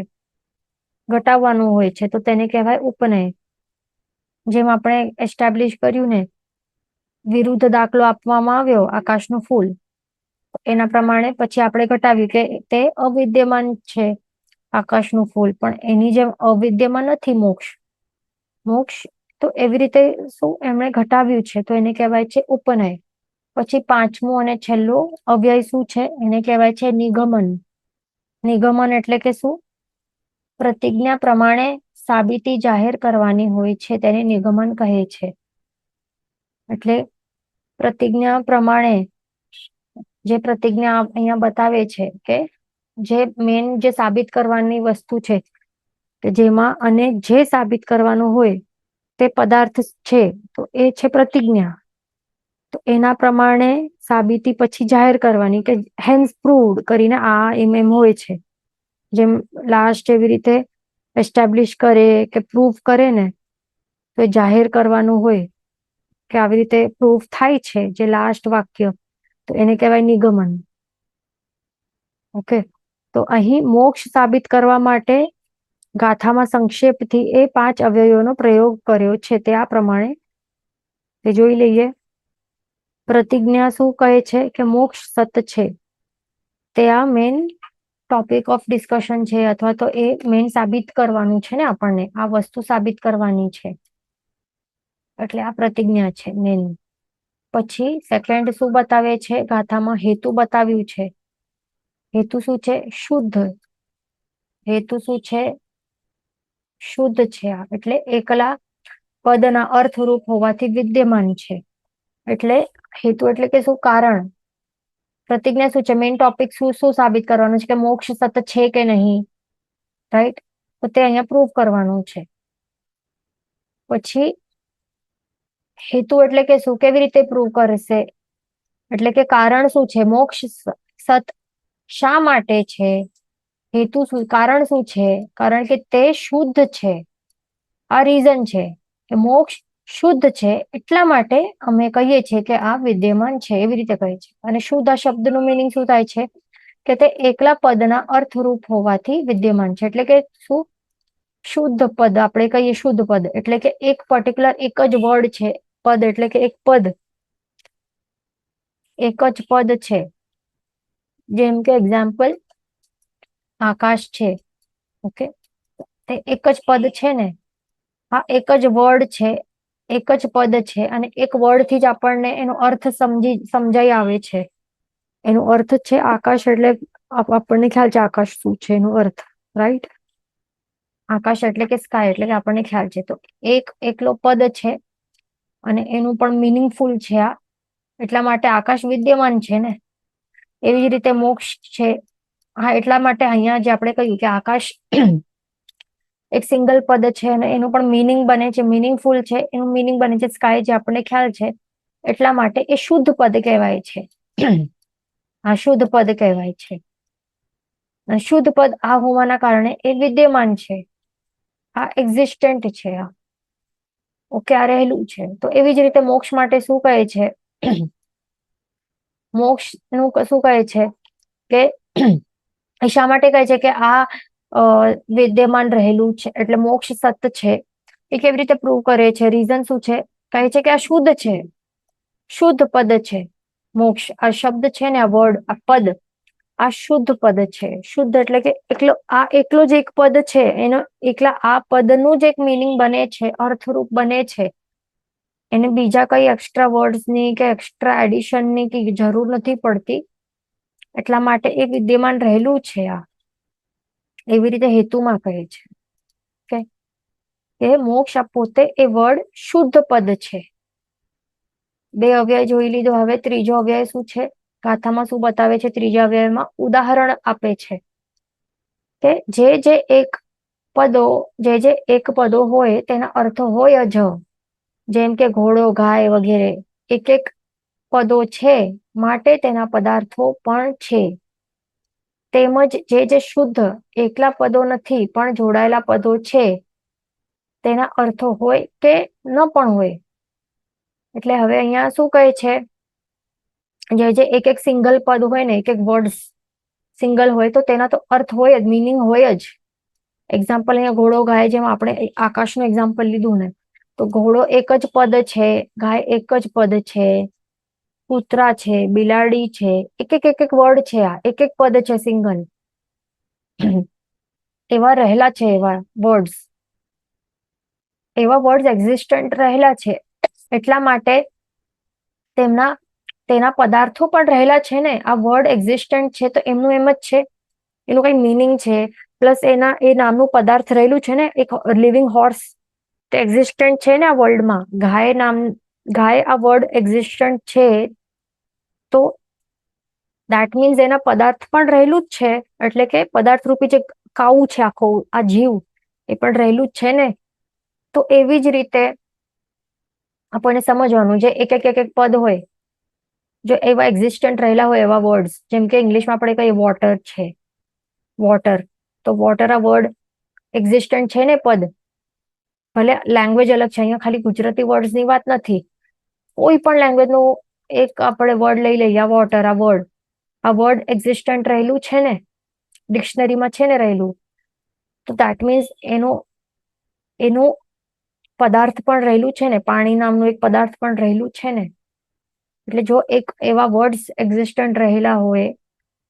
ઘટાવવાનું હોય છે. તો તેને કહેવાય ઉપનય. જેમ આપણે એસ્ટાબ્લિશ કર્યું ને, વિરુદ્ધ દાખલો આપવામાં આવ્યો આકાશનું ફૂલ, એના પ્રમાણે પછી આપણે ઘટાવ્યું કે તે અવિદ્યમાન છે આકાશનું ફૂલ, પણ એની જેમ અવિદ્યમાન નથી મોક્ષ. તો એવી રીતે શું એમણે ઘટાવ્યું છે, તો એને કહેવાય છે ઉપનય. પછી 5મું અને છેલ્લું અવ્યય શું છે, એને કહેવાય છે નિગમન. નિગમન એટલે કે શું, પ્રતિજ્ઞા પ્રમાણે સાબિતી જાહેર કરવાની હોય છે, તેને નિગમન કહે છે. એટલે પ્રતિજ્ઞા પ્રમાણે જે પ્રતિજ્ઞા અહીંયા બતાવે છે કે જે મેન જે સાબિત કરવાની વસ્તુ છે, કે જેમાં અને જે સાબિત કરવાનું હોય તે પદાર્થ છે તો એ છે પ્રતિજ્ઞા. તો એના પ્રમાણે સાબિતી પછી જાહેર કરવાની કે હેન્સ પ્રૂવડ કરીને આ એમ હોય છે. જેમ લાસ્ટ એવી રીતે એસ્ટાબ્લિશ કરે કે પ્રૂફ કરે ને તો એ જાહેર કરવાનું હોય કે આવી રીતે પ્રૂફ થાય છે, જે લાસ્ટ વાક્ય, તો એને કહેવાય નિગમન. ઓકે, તો અહીં મોક્ષ સાબિત કરવા માટે ગાથામાં સંક્ષેપથી એ 5 અવયવોનો પ્રયોગ કર્યો છે. તે આ પ્રમાણે તે જોઈ લઈએ. પ્રતિજ્ઞા શું કહે છે કે મોક્ષ સત છે. તે આ મેન ટોપિક ઓફ ડિસ્કશન છે, અથવા તો એ મેન સાબિત કરવાનું છે ને, આપણને આ વસ્તુ સાબિત કરવાની છે, એટલે આ પ્રતિજ્ઞા છે મેન. પછી સેકન્ડ શું બતાવે છે ગાથામાં? હેતુ બતાવ્યું છે. હેતુ શું છે? શુદ્ધ. હેતુ શું છે? શુદ્ધ છે. એટલે એકલા પદના અર્થરૂપ હોવાથી વિદ્યમાન છે. એટલે હેતુ એટલે કે શું? કારણ. પ્રતિજ્ઞા શું છે? મેઇન ટોપિક શું સાબિત કરવાનું છે કે મોક્ષ સત છે કે નહીં, રાઈટ? તો તે અહીંયા પ્રૂવ કરવાનું છે. પછી હેતુ એટલે કે શું? કેવી રીતે પ્રૂવ કરશે? એટલે કે કારણ શું છે? મોક્ષ સત શા માટે છે? હેતુ શું? કારણ શું છે? કારણ કે તે શુદ્ધ છે. આ રીઝન છે કે મોક્ષ શુદ્ધ છે, એટલા માટે અમે કહીએ છીએ કે આ વિદ્યમાન છે, એવી રીતે કહે છે. અને શુદ્ધ આ શબ્દનું મિનિંગ શું થાય છે કે તે એકલા પદના અર્થરૂપ હોવાથી વિદ્યમાન છે. એટલે કે શું? શુદ્ધ પદ આપણે કહીએ, શુદ્ધ પદ એટલે કે એક પર્ટિક્યુલર એક જ વર્ડ છે. પદ એટલે કે એક પદ, એક જ પદ છે. જેમ કે એક્ઝામ્પલ આકાશ છે. ઓકે, તે એક જ પદ છે ને, આ એક જ વર્ડ છે, એક જ પદ છે, અને એક વર્ડ થી જ આપણને એનો અર્થ સમજાઈ આવે છે. એનો અર્થ છે આકાશ, એટલે આપણને ખ્યાલ છે આકાશ શું છે એનો અર્થ, રાઈટ? આકાશ એટલે કે સ્કાય, એટલે કે આપણને ખ્યાલ છે. તો એક એકલો પદ છે અને એનું પણ મિનિંગફુલ છે આ, એટલા માટે આકાશ વિદ્યમાન છે ને. એવી જ રીતે મોક્ષ છે. હા, એટલા માટે અહીંયા જે આપણે કહ્યું કે આકાશ એક સિંગલ પદ છે અને એનું પણ મિનિંગ બને છે, મિનિંગફુલ છે, એનું મિનિંગ બને છે સ્કાય, જે આપણને ખ્યાલ છે. એટલા માટે એ શુદ્ધ પદ કહેવાય છે. આ શુદ્ધ પદ કહેવાય છે. અને શુદ્ધ પદ આ હોવાના કારણે એ વિદ્યમાન છે, આ એક્ઝિસ્ટન્ટ છે. આ ઓકે, આ રહેલું છે. તો એવી જ રીતે મોક્ષ માટે શું કહે છે? મોક્ષ નું શું કહે છે કે શા માટે કહે છે કે આ વિદ્યમાન રહેલું છે, એટલે મોક્ષ સત છે. એ કેવી રીતે પ્રૂવ કરે છે? રીઝન શું છે? કહે છે કે આ શુદ્ધ છે, શુદ્ધ પદ છે. મોક્ષ આ શબ્દ છે ને, આ વર્ડ, આ પદ, આ શુદ્ધ પદ છે. શુદ્ધ એટલે કે એકલો જ એક પદ છે, એનો એકલા આ પદનું જ એક મિનિંગ બને છે, અર્થરૂપ બને છે. એને બીજા કઈ એક્સ્ટ્રા વર્ડ્સની કે એક્સ્ટ્રા એડિશનની કે જરૂર નથી પડતી. એટલા માટે એ વિદ્યમાન રહેલું છે. આ એવી રીતે હેતુમાં કહે છે કે મોક્ષ આ પોતે એ વર્ડ શુદ્ધ પદ છે. 2 અવ્યય જોઈ લીધો. હવે ત્રીજો અવ્યય શું છે? ગાથામાં શું બતાવે છે? ત્રીજા અવ્યયમાં ઉદાહરણ આપે છે કે જે એક પદો હોય તેના અર્થ હોય જ. જેમ કે ઘોડો, ગાય વગેરે એક એક પદો છે, માટે તેના પદાર્થો પણ છે. તેમજ જે શુદ્ધ એકલા પદો નથી પણ જોડાયેલા પદો છે, તેના અર્થો હોય કે ન પણ હોય. એટલે હવે અહીંયા શું કહે છે? જે એક એક સિંગલ પદ હોય ને, એક એક વર્ડ સિંગલ હોય, તો તેના તો અર્થ હોય જ, મિનિંગ હોય જ. એક્ઝામ્પલ અહીંયા ઘોડો, ગાય, જેમ આપણે આકાશનું એક્ઝામ્પલ લીધું ને, તો ઘોડો એક જ પદ છે, ગાય એક જ પદ છે, કૂતરા છે, બિલાડી છે, એક એક વર્ડ છે. આ એક એક પદ છે, સિંગલ. એવા રહેલા છે, એવા વર્ડ્સ એક્ઝિસ્ટન્ટ રહેલા છે. એટલા માટે તેના પદાર્થો પણ રહેલા છે ને. આ વર્ડ એક્ઝિસ્ટન્ટ છે તો એમનું એમ જ છે, એનું કઈ મિનિંગ છે. પ્લસ એ નામનું પદાર્થ રહેલું છે ને, એક લિવિંગ હોર્સ તે એક્ઝિસ્ટન્ટ છે ને આ વર્લ્ડમાં. ગાય આ વર્ડ એક્ઝિસ્ટન્ટ છે, તો દેટ મીન્સ એના પદાર્થ પણ રહેલું જ છે. એટલે કે પદાર્થ રૂપી જે કાઉ છે, આખો આ જીવ, એ પણ રહેલું જ છે ને. તો એવી જ રીતે આપણને સમજવાનું, જે એક એક એક એક પદ હોય, જો એવા એક્ઝિસ્ટન્ટ રહેલા હોય એવા વર્ડ્સ, જેમ કે ઇંગ્લિશમાં આપણે કહીએ વોટર છે, વોટર, તો વોટર આ વર્ડ એક્ઝિસ્ટન્ટ છે ને પદ. ભલે લેંગ્વેજ અલગ છે, અહીંયા ખાલી ગુજરાતી વર્ડ્સની વાત નથી, કોઈ પણ લેંગ્વેજનું એક આપણે વર્ડ લઈ લઈએ, આ વોટર, આ વર્ડ એક્ઝિસ્ટન્ટ રહેલું છે ને, ડિક્શનરીમાં છે ને રહેલું, તો દેટ મીન્સ એનું પદાર્થ પણ રહેલું છે ને, પાણી નામનું એક પદાર્થ પણ રહેલું છે ને. એટલે જો એક એવા વર્ડ્સ એક્ઝિસ્ટન્ટ રહેલા હોય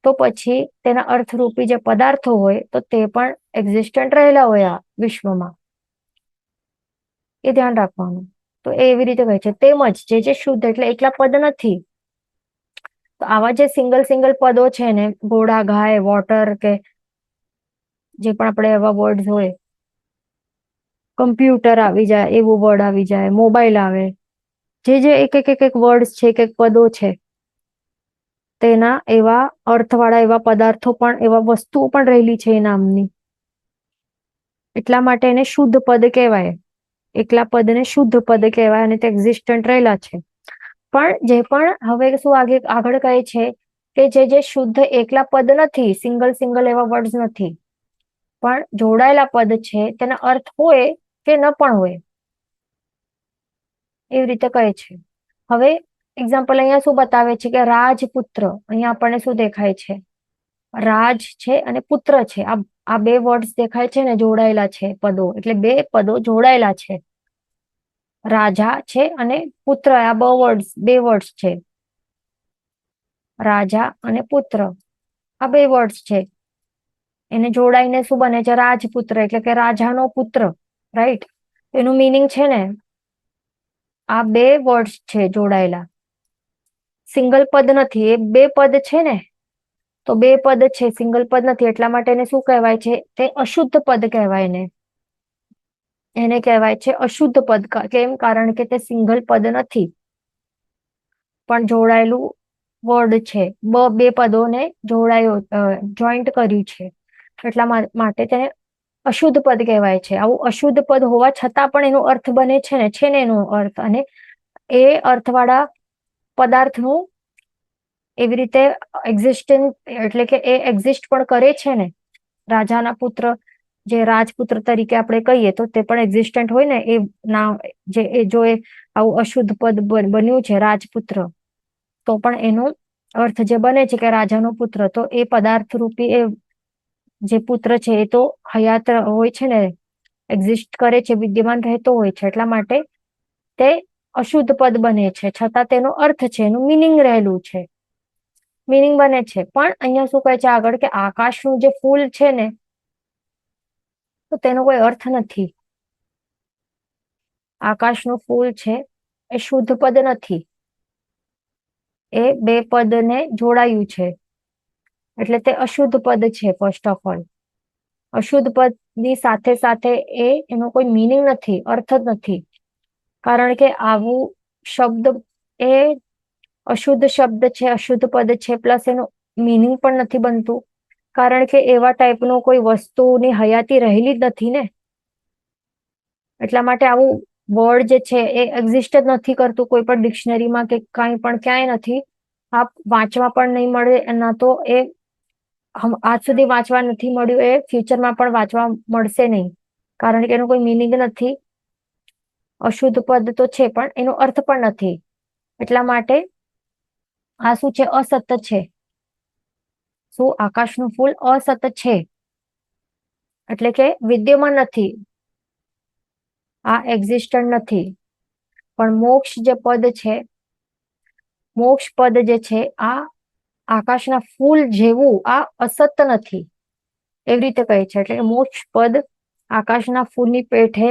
તો પછી તેના અર્થરૂપી જે પદાર્થો હોય તો તે પણ એક્ઝિસ્ટન્ટ રહેલા હોય આ વિશ્વમાં. એ ધ્યાન રાખવાનું. તો એ એવી રીતે કહે છે. તેમજ જે શુદ્ધ એટલે એકલા પદ નથી. તો આવા જે સિંગલ સિંગલ પદો છે ને, ઘોડા, ગાય, વોટર, કે જે પણ આપણે એવા વર્ડ્સ હોય, કમ્પ્યુટર આવી જાય, એવું વર્ડ આવી જાય, મોબાઈલ આવે, જે એક એક એક એક વર્ડ્સ છે, એક એક પદો છે, તેના એવા અર્થવાળા એવા પદાર્થો પણ, એવા વસ્તુઓ પણ રહેલી છે એ નામની. એટલા માટે એને શુદ્ધ પદ કહેવાય. એકલા પદને શુદ્ધ પદ કહેવાય અને તે એક્ઝિસ્ટન્ટ રહેલા છે. પણ જે પણ હવે શું આગળ કહે છે કે જે શુદ્ધ એકલા પદ નથી, સિંગલ સિંગલ એવા વર્ડ્સ નથી, પણ જોડાયેલા પદ છે, તેના અર્થ હોય કે ન પણ હોય, એવી રીતે કહે છે. હવે એક્ઝામ્પલ અહીંયા શું બતાવે છે કે રાજપુત્ર, અહીંયા આપણને શું દેખાય છે? રાજ છે અને પુત્ર છે. આ બે વર્ડ્સ દેખાય છે ને, જોડાયેલા છે પદો, એટલે બે પદો જોડાયેલા છે. રાજા છે અને પુત્ર, આ બે વર્ડ્સ છે. રાજા અને પુત્ર, આ બે વર્ડ્સ છે. એને જોડાઈને શું બને છે? રાજપુત્ર, એટલે કે રાજાનો પુત્ર, રાઈટ? એનું મિનિંગ છે ને, આ બે વર્ડ્સ છે જોડાયેલા, સિંગલ પદ નથી, એ બે પદ છે ને, તો બે પદ છે, સિંગલ પદ નથી, એટલા માટે એને શું કહેવાય છે? તે અશુદ્ધ પદ કહેવાય ને. એને કહેવાય છે અશુદ્ધ પદ. કેમ? કારણ કે તે સિંગલ પદ નથી, પણ જોડાયેલું વર્ડ છે. બે પદોને જોઈન્ટ કર્યું છે, એટલા માટે તેને અશુદ્ધ પદ કહેવાય છે. આવું અશુદ્ધ પદ હોવા છતાં પણ એનો અર્થ બને છે ને, એનો અર્થ, અને એ અર્થવાળા પદાર્થનું એવી રીતે એક્ઝિસ્ટન્સ, એટલે કે એ એક્ઝિસ્ટ પણ કરે છે ને. રાજાના પુત્ર, જે રાજપુત્ર તરીકે આપણે કહીએ તો તે પણ એક્ઝિસ્ટન્ટ હોય ને. એ નામ જો એ આવું અશુદ્ધ પદ બન્યું છે રાજપુત્ર, તો પણ એનો અર્થ જે બને છે કે રાજાનો પુત્ર, તો એ પદાર્થ રૂપી એ જે પુત્ર છે એ તો હયાત હોય છે ને, એક્ઝિસ્ટ કરે છે, વિદ્યમાન રહેતો હોય છે, એટલા માટે તે અશુદ્ધ પદ બને છે, છતાં તેનો અર્થ છે, એનું મિનિંગ રહેલું છે, મિનિંગ બને છે. પણ અહીંયા શું કહે છે આગળ, કે આકાશનું જે ફૂલ છે ને, તો તેનો કોઈ અર્થ નથી. આકાશનું ફૂલ છે એ શુદ્ધ પદ નથી, એ બે પદને જોડાયું છે, એટલે તે અશુદ્ધ પદ છે. ફર્સ્ટ ઓફ ઓલ, અશુદ્ધ પદની સાથે સાથે એનો કોઈ મિનિંગ નથી, અર્થ જ નથી. કારણ કે આવું શબ્દ એ અશુદ્ધ શબ્દ છે, અશુદ્ધ પદ છે, પ્લસ એનું મિનિંગ પણ નથી બનતું, કારણ કે એવા ટાઈપનું કોઈ વસ્તુની હયાતી રહેલી જ નથી ને. એટલા માટે આવું વર્ડ જે છે એ એક્ઝિસ્ટ જ નથી કરતું કોઈ પણ ડિક્શનરીમાં, કે કાંઈ પણ ક્યાંય નથી. આપ વાંચવા પણ નહીં મળે, ના તો એ આજ સુધી વાંચવા નથી મળ્યું, એ ફ્યુચરમાં પણ વાંચવા મળશે નહીં, કારણ કે એનું કોઈ મિનિંગ નથી. અશુદ્ધ પદ તો છે પણ એનો અર્થ પણ નથી. એટલા માટે આ શું છે? અસત્ય છે. શું? આકાશનું ફૂલ અસત્ય છે, એટલે કે વિદ્યમાન નથી, આ એક્ઝિસ્ટન્ટ નથી. પણ મોક્ષ જે પદ છે, મોક્ષ પદ જે છે, આ આકાશના ફૂલ જેવું આ અસત્ય નથી, એવી રીતે કહે છે. એટલે મોક્ષ પદ આકાશના ફૂલની પેઠે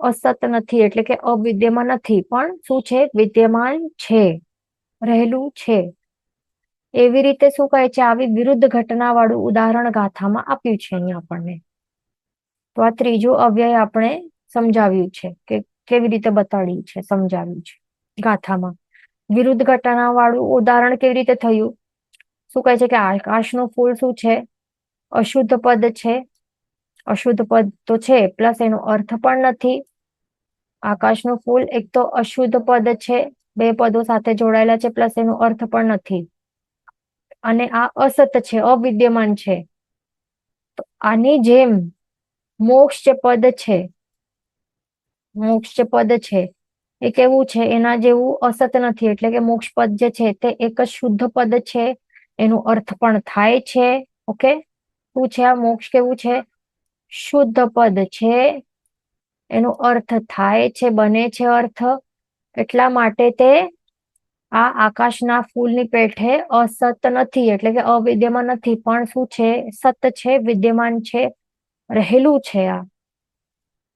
અસત નથી, એટલે કે અવિદ્યમાન નથી, પણ શું છે? વિદ્યમાન છે, રહેલું છે. એવી રીતે શું કહે છે? આવી વિરુદ્ધ ઘટના વાળું ઉદાહરણ ગાથામાં આપ્યું છે અહીંયા આપણને. તો આ ત્રીજું અવ્યય આપણે સમજાવ્યું છે કે કેવી રીતે બતાડ્યું છે, સમજાવ્યું છે ગાથામાં. વિરુદ્ધ ઘટના વાળું ઉદાહરણ કેવી રીતે થયું? શું કહે છે કે આકાશનું ફૂલ શું છે? અશુદ્ધ પદ છે, અશુદ્ધ પદ તો છે, પ્લસ એનો અર્થ પણ નથી. આકાશનું ફૂલ એક તો અશુદ્ધ પદ છે, બે પદો સાથે જોડાયેલા છે, પ્લસ એનો અર્થ પણ નથી, અને આ અસત છે, અવિદ્યમાન છે. તો આની જેમ મોક્ષ જે પદ છે, મોક્ષ જે પદ છે એ કેવું છે, એના જેવું અસત નથી. એટલે કે મોક્ષ પદ જે છે તે એક જ શુદ્ધ પદ છે, એનો અર્થ પણ થાય છે. ઓકે, શું છે આ મોક્ષ? કેવું છે? શુદ્ધ પદ છે, એનો અર્થ થાય છે, બને છે અર્થ. એટલા માટે તે આ આકાશના ફૂલની પેઠે અસત નથી, એટલે કે અવિદ્યમાન નથી, પણ શું છે? સત છે, વિદ્યમાન છે, રહેલું છે આ.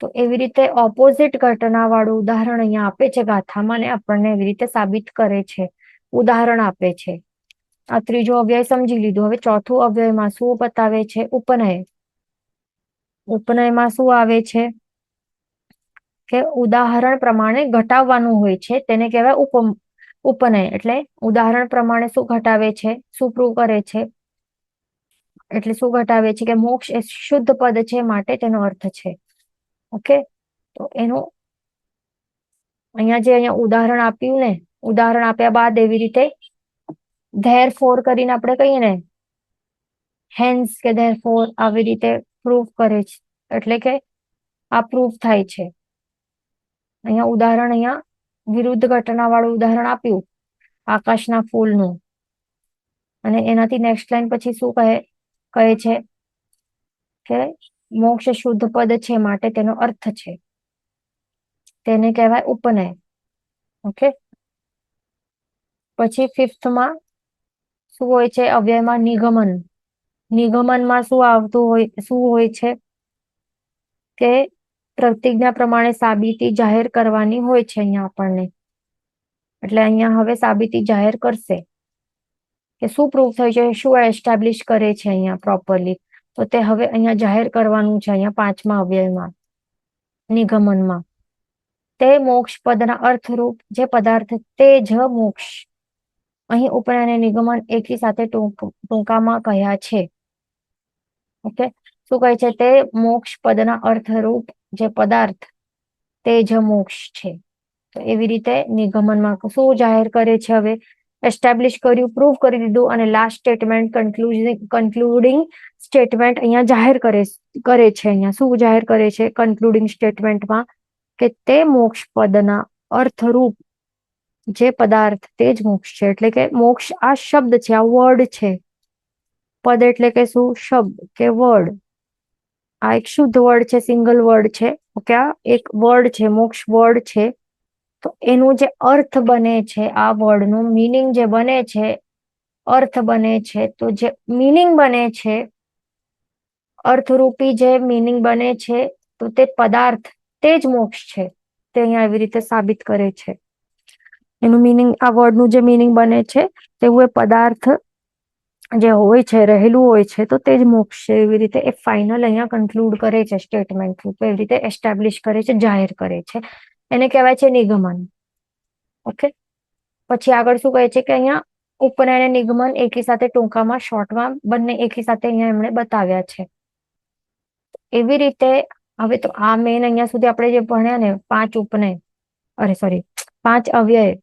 તો એવી રીતે ઓપોઝિટ ઘટના વાળું ઉદાહરણ અહીંયા આપે છે ગાથામાં, ને આપણને એવી રીતે સાબિત કરે છે, ઉદાહરણ આપે છે. આ ત્રીજો અવ્યય સમજી લીધું. હવે ચોથું અવ્યયમાં શું બતાવે છે? ઉપનય. ઉપનયમાં શું આવે છે કે ઉદાહરણ પ્રમાણે ઘટાવવાનું હોય છે, તેને કહેવાય ઉપનય. એટલે ઉદાહરણ પ્રમાણે શું ઘટાવે છે, શું પ્રૂવ કરે છે? એટલે શું ઘટાવે છે કે મોક્ષ એ શુદ્ધ પદ છે, માટે તેનો અર્થ છે. ઓકે, તો એનું અહીંયા ઉદાહરણ આપ્યું ને, ઉદાહરણ આપ્યા બાદ એવી રીતે ધેર ફોર કરીને આપણે કહીએ ને, હેન્સ કે ધેર ફોર, આવી રીતે પ્રૂફ કરે છે. એટલે કે આ પ્રૂફ થાય છે. અહીંયા વિરુદ્ધ ઘટના વાળું ઉદાહરણ આપ્યું આકાશના ફૂલનું, અને એનાથી નેક્સ્ટ લાઈન પછી શું કહે છે કે મોક્ષ શુદ્ધ પદ છે, માટે તેનો અર્થ છે, તેને કહેવાય ઉપનય. ઓકે, પછી ફિફ્થમાં શું હોય છે અવ્યયમાં? નિગમન. નિગમનમાં શું હોય છે કે પ્રતિજ્ઞા પ્રમાણે સાબિતી જાહેર કરવાની હોય છે અહીંયા આપણને. એટલે અહીંયા હવે સાબિતી જાહેર કરશે કે શું પ્રૂફ થયું છે, શું એસ્ટાબ્લિશ કરે છે અહીંયા પ્રોપરલી. તો તે હવે અહીંયા જાહેર કરવાનું છે, અહીંયા પાંચમા અવ્યયમાં, નિગમનમાં. તે મોક્ષ પદના અર્થરૂપ જે પદાર્થ તે જ મોક્ષ. અહીં ઉપનય અને નિગમન એકી સાથે ટૂંકામાં કહ્યા છે. ઓકે, શું કહે છે? તે મોક્ષ પદના અર્થરૂપ જે પદાર્થ તે જ મોક્ષ છે. તો એવી રીતે નિગમનમાં શું જાહેર કરે છે? હવે એસ્ટાબ્લિશ કર્યું, પ્રૂવ કરી દીધું, અને લાસ્ટ સ્ટેટમેન્ટ, કન્ક્લુડિંગ સ્ટેટમેન્ટ અહીંયા જાહેર કરે છે. અહીંયા શું જાહેર કરે છે કન્ક્લુડિંગ સ્ટેટમેન્ટમાં? કે તે મોક્ષ પદના અર્થરૂપ જે પદાર્થ તે જ મોક્ષ છે. એટલે કે મોક્ષ આ શબ્દ છે, આ વર્ડ છે. પદ એટલે કે શું? શબ્દ કે વર્ડ. આ એક શુદ્ધ વર્ડ છે, સિંગલ વર્ડ છે. ઓકે, આ એક વર્ડ છે, મોક્ષ વર્ડ છે. તો એનું જે અર્થ બને છે, આ વર્ડનું મીનિંગ જે બને છે, અર્થ બને છે, તો જે મીનિંગ બને છે, અર્થરૂપી જે મીનિંગ બને છે, તો તે પદાર્થ તે જ મોક્ષ છે. તે અહીંયા એવી રીતે સાબિત કરે છે. એનું મીનિંગ, આ વર્ડનું જે મીનિંગ બને છે તેવું એ પદાર્થ જે હોય છે, રહેલું હોય છે, તો તે જ મોક્ષ છે. એવી રીતે એ ફાઇનલ અહીંયા કન્ક્લુડ કરે છે સ્ટેટમેન્ટ. એવી રીતે એસ્ટાબ્લિશ કરે છે, જાહેર કરે છે. એને કહેવાય છે નિગમન. ઓકે, પછી આગળ શું કહે છે કે અહીંયા ઉપનય અને નિગમન એકી સાથે ટૂંકામાં, શોર્ટમાં, બંને એકી સાથે અહીંયા એમણે બતાવ્યા છે. એવી રીતે હવે તો આ મેન અહીંયા સુધી આપણે જે ભણ્યા ને, 5 અવ્યય.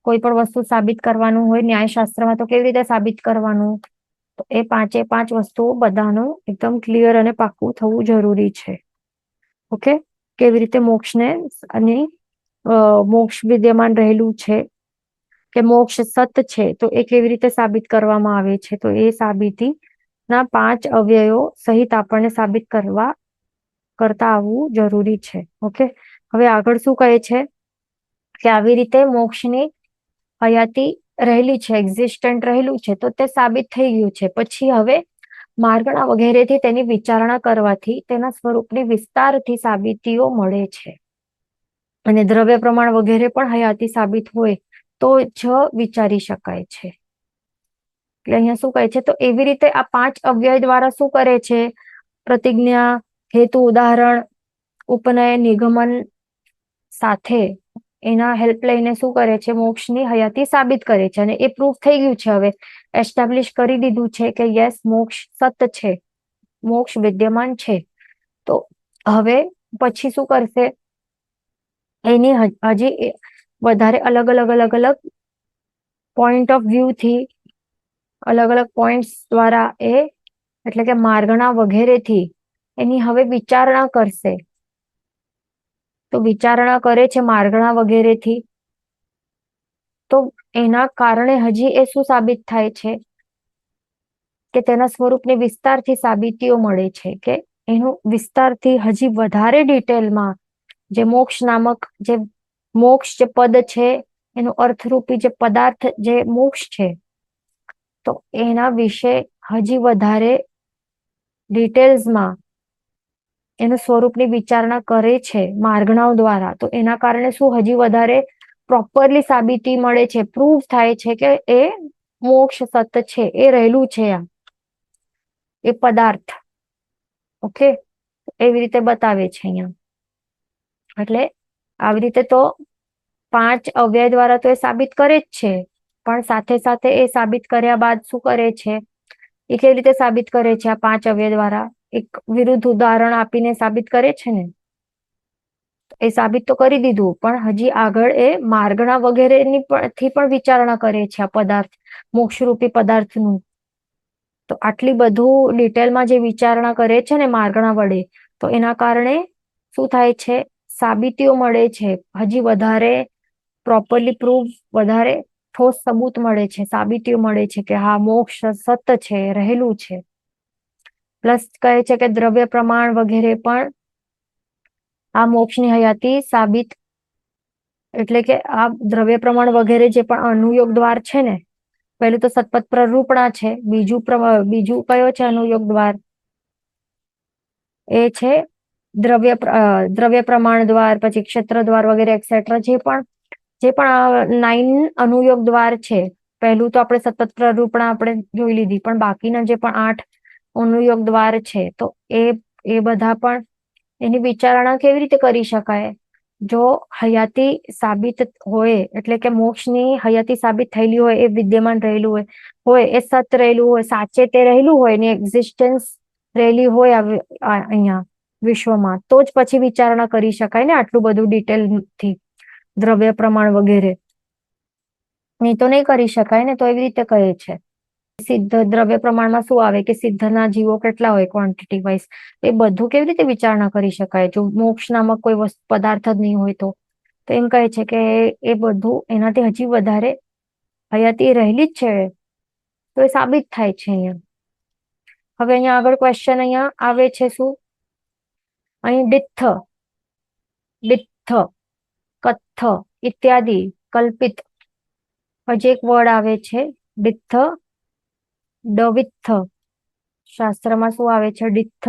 કોઈ પણ વસ્તુ સાબિત કરવાનું હોય ન્યાયશાસ્ત્રમાં, તો કેવી રીતે સાબિત કરવાનું? તો એ 5 વસ્તુઓ બધાનું એકદમ ક્લિયર અને પાક્કું થવું જરૂરી છે. ઓકે, કેવી રીતે મોક્ષને અને મોક્ષ વિદ્યમાન રહેલું છે, કે મોક્ષ સત છે, તો એ કેવી રીતે સાબિત કરવામાં આવે છે? તો એ સાબિતીના 5 અવ્યયો સહિત આપણને સાબિત કરતા આવવું જરૂરી છે. ઓકે, હવે આગળ શું કહે છે કે આવી રીતે મોક્ષની હયાતી રહેલી છે, એક્ઝિસ્ટન્ટ રહેલું છે, તો તે સાબિત થઈ ગયું છે. પછી હવે માર્ગણા વગેરેથી તેની વિચારણા કરવાથી તેના સ્વરૂપની વિસ્તારથી સાબિતીઓ મળે છે. અને દ્રવ્ય પ્રમાણ વગેરે પણ હયાતી સાબિત હોય તો જ વિચારી શકાય છે. એટલે અહીંયા શું કહે છે? તો એવી રીતે આ 5 અવ્યય દ્વારા શું કરે છે? પ્રતિજ્ઞા, હેતુ, ઉદાહરણ, ઉપનય, નિગમન સાથે એના હેલ્પ લઈને શું કરે છે? મોક્ષની હયાતી સાબિત કરે છે. અને એ પ્રૂફ થઈ ગયું છે. હવે એસ્ટાબ્લિશ કરી દીધું છે કે યસ, મોક્ષ સત છે, મોક્ષ વિદ્યમાન છે. તો હવે પછી શું કરશે, એની હજી વધારે અલગ અલગ અલગ અલગ પોઈન્ટ ઓફ વ્યૂ થી, અલગ અલગ પોઈન્ટ્સ દ્વારા એટલે કે માર્ગણા વગેરેથી એની હવે વિચારણા કરશે. તો વિચારણા કરે છે માર્ગણા વગેરેથી, તો એના કારણે હજી એ શું સાબિત થાય છે કે તેના સ્વરૂપની વિસ્તારથી સાબિતીઓ મળે છે કે એનું વિસ્તારથી હજી વધારે ડિટેલમાં જે મોક્ષ નામક જે મોક્ષ જે પદ છે, એનું અર્થરૂપી જે પદાર્થ જે મોક્ષ છે, તો એના વિશે હજી વધારે ડિટેલ્સમાં એનું સ્વરૂપની વિચારણા કરે છે માર્ગણાઓ દ્વારા. તો એના કારણે શું હજી વધારે પ્રોપરલી સાબિતી મળે છે, પ્રૂવ થાય છે કે એ મોક્ષ સત્ય છે, એ રહેલું છે આ એ પદાર્થ. ઓકે, એવી રીતે બતાવે છે અહીંયા. એટલે આવી રીતે તો 5 અવ્યય દ્વારા તો એ સાબિત કરે જ છે, પણ સાથે સાથે એ સાબિત કર્યા બાદ શું કરે છે, એ કેવી રીતે સાબિત કરે છે આ 5 અવ્યય દ્વારા? એક વિરુદ્ધ ઉદાહરણ આપીને સાબિત કરે છે ને. એ સાબિત તો કરી દીધું, પણ હજી આગળ એ માર્ગણા વગેરેની થી પણ વિચારણા કરે છે આ પદાર્થ, મોક્ષરૂપી પદાર્થનું. તો આટલી બધું ડિટેલમાં જે વિચારણા કરે છે ને માર્ગણા વડે, તો એના કારણે શું થાય છે, સાબિતીઓ મળે છે, હજી વધારે પ્રોપરલી પ્રૂફ, વધારે ઠોસ સબૂત મળે છે, સાબિતીઓ મળે છે કે હા મોક્ષ સત્ય છે, રહેલું છે. પ્લસ કહે છે કે દ્રવ્ય પ્રમાણ વગેરે પણ આ મોક્ષની હયાતી સાબિત, એટલે કે આ દ્રવ્ય પ્રમાણ વગેરે જે પણ અનુયોગ દ્વાર છે ને, પહેલું તો સતપથ પ્રરૂપણા છે, બીજું કયો છે અનુયોગ દ્વાર? એ છે દ્રવ્ય પ્રમાણ દ્વાર, પછી ક્ષેત્ર દ્વાર વગેરે એક્સેટ્રા. જે પણ 9 અનુયોગ દ્વાર છે, પહેલું તો આપણે સતત પ્રરૂપણા આપણે જોઈ લીધી, પણ બાકીના જે પણ 8 અનુયોગ દ્વાર છે, તો એ બધા પણ એની વિચારણા કેવી રીતે કરી શકાય? જો હયાતી સાબિત હોય, એટલે કે મોક્ષની હયાતી સાબિત થયેલી હોય, એ વિદ્યમાન રહેલું હોય, એ સત રહેલું હોય, સાચે તે રહેલું હોય ને એક્ઝિસ્ટન્સ રહેલી હોય અહીંયા વિશ્વમાં, તો જ પછી વિચારણા કરી શકાય ને આટલું બધું ડિટેલથી દ્રવ્ય પ્રમાણ વગેરે. નહીં તો નહીં કરી શકાય ને. તો એવી રીતે કહે છે સિદ્ધ દ્રવ્ય પ્રમાણમાં શું આવે કે સિદ્ધના જીવો કેટલા હોય ક્વોન્ટિટી વાઇઝ, એ બધું કેવી રીતે વિચારણા કરી શકાય જો મોક્ષ નામક કોઈ વસ્તુ પદાર્થ જ નહીં હોય તો? તો એમ કહે છે કે એ બધું એનાથી હજી વધારે હયાતી રહેલી જ છે, તો એ સાબિત થાય છે અહીંયા. હવે અહીંયા આગળ ક્વેશ્ચન અહીંયા આવે છે શું? અહીં ડિત્થ, કથ્થ ઇત્યાદિ કલ્પિત હજી એક વર્ડ આવે છે ડિત્થ, ડવિત્થ. શાસ્ત્રમાં શું આવે છે? ડિત્થ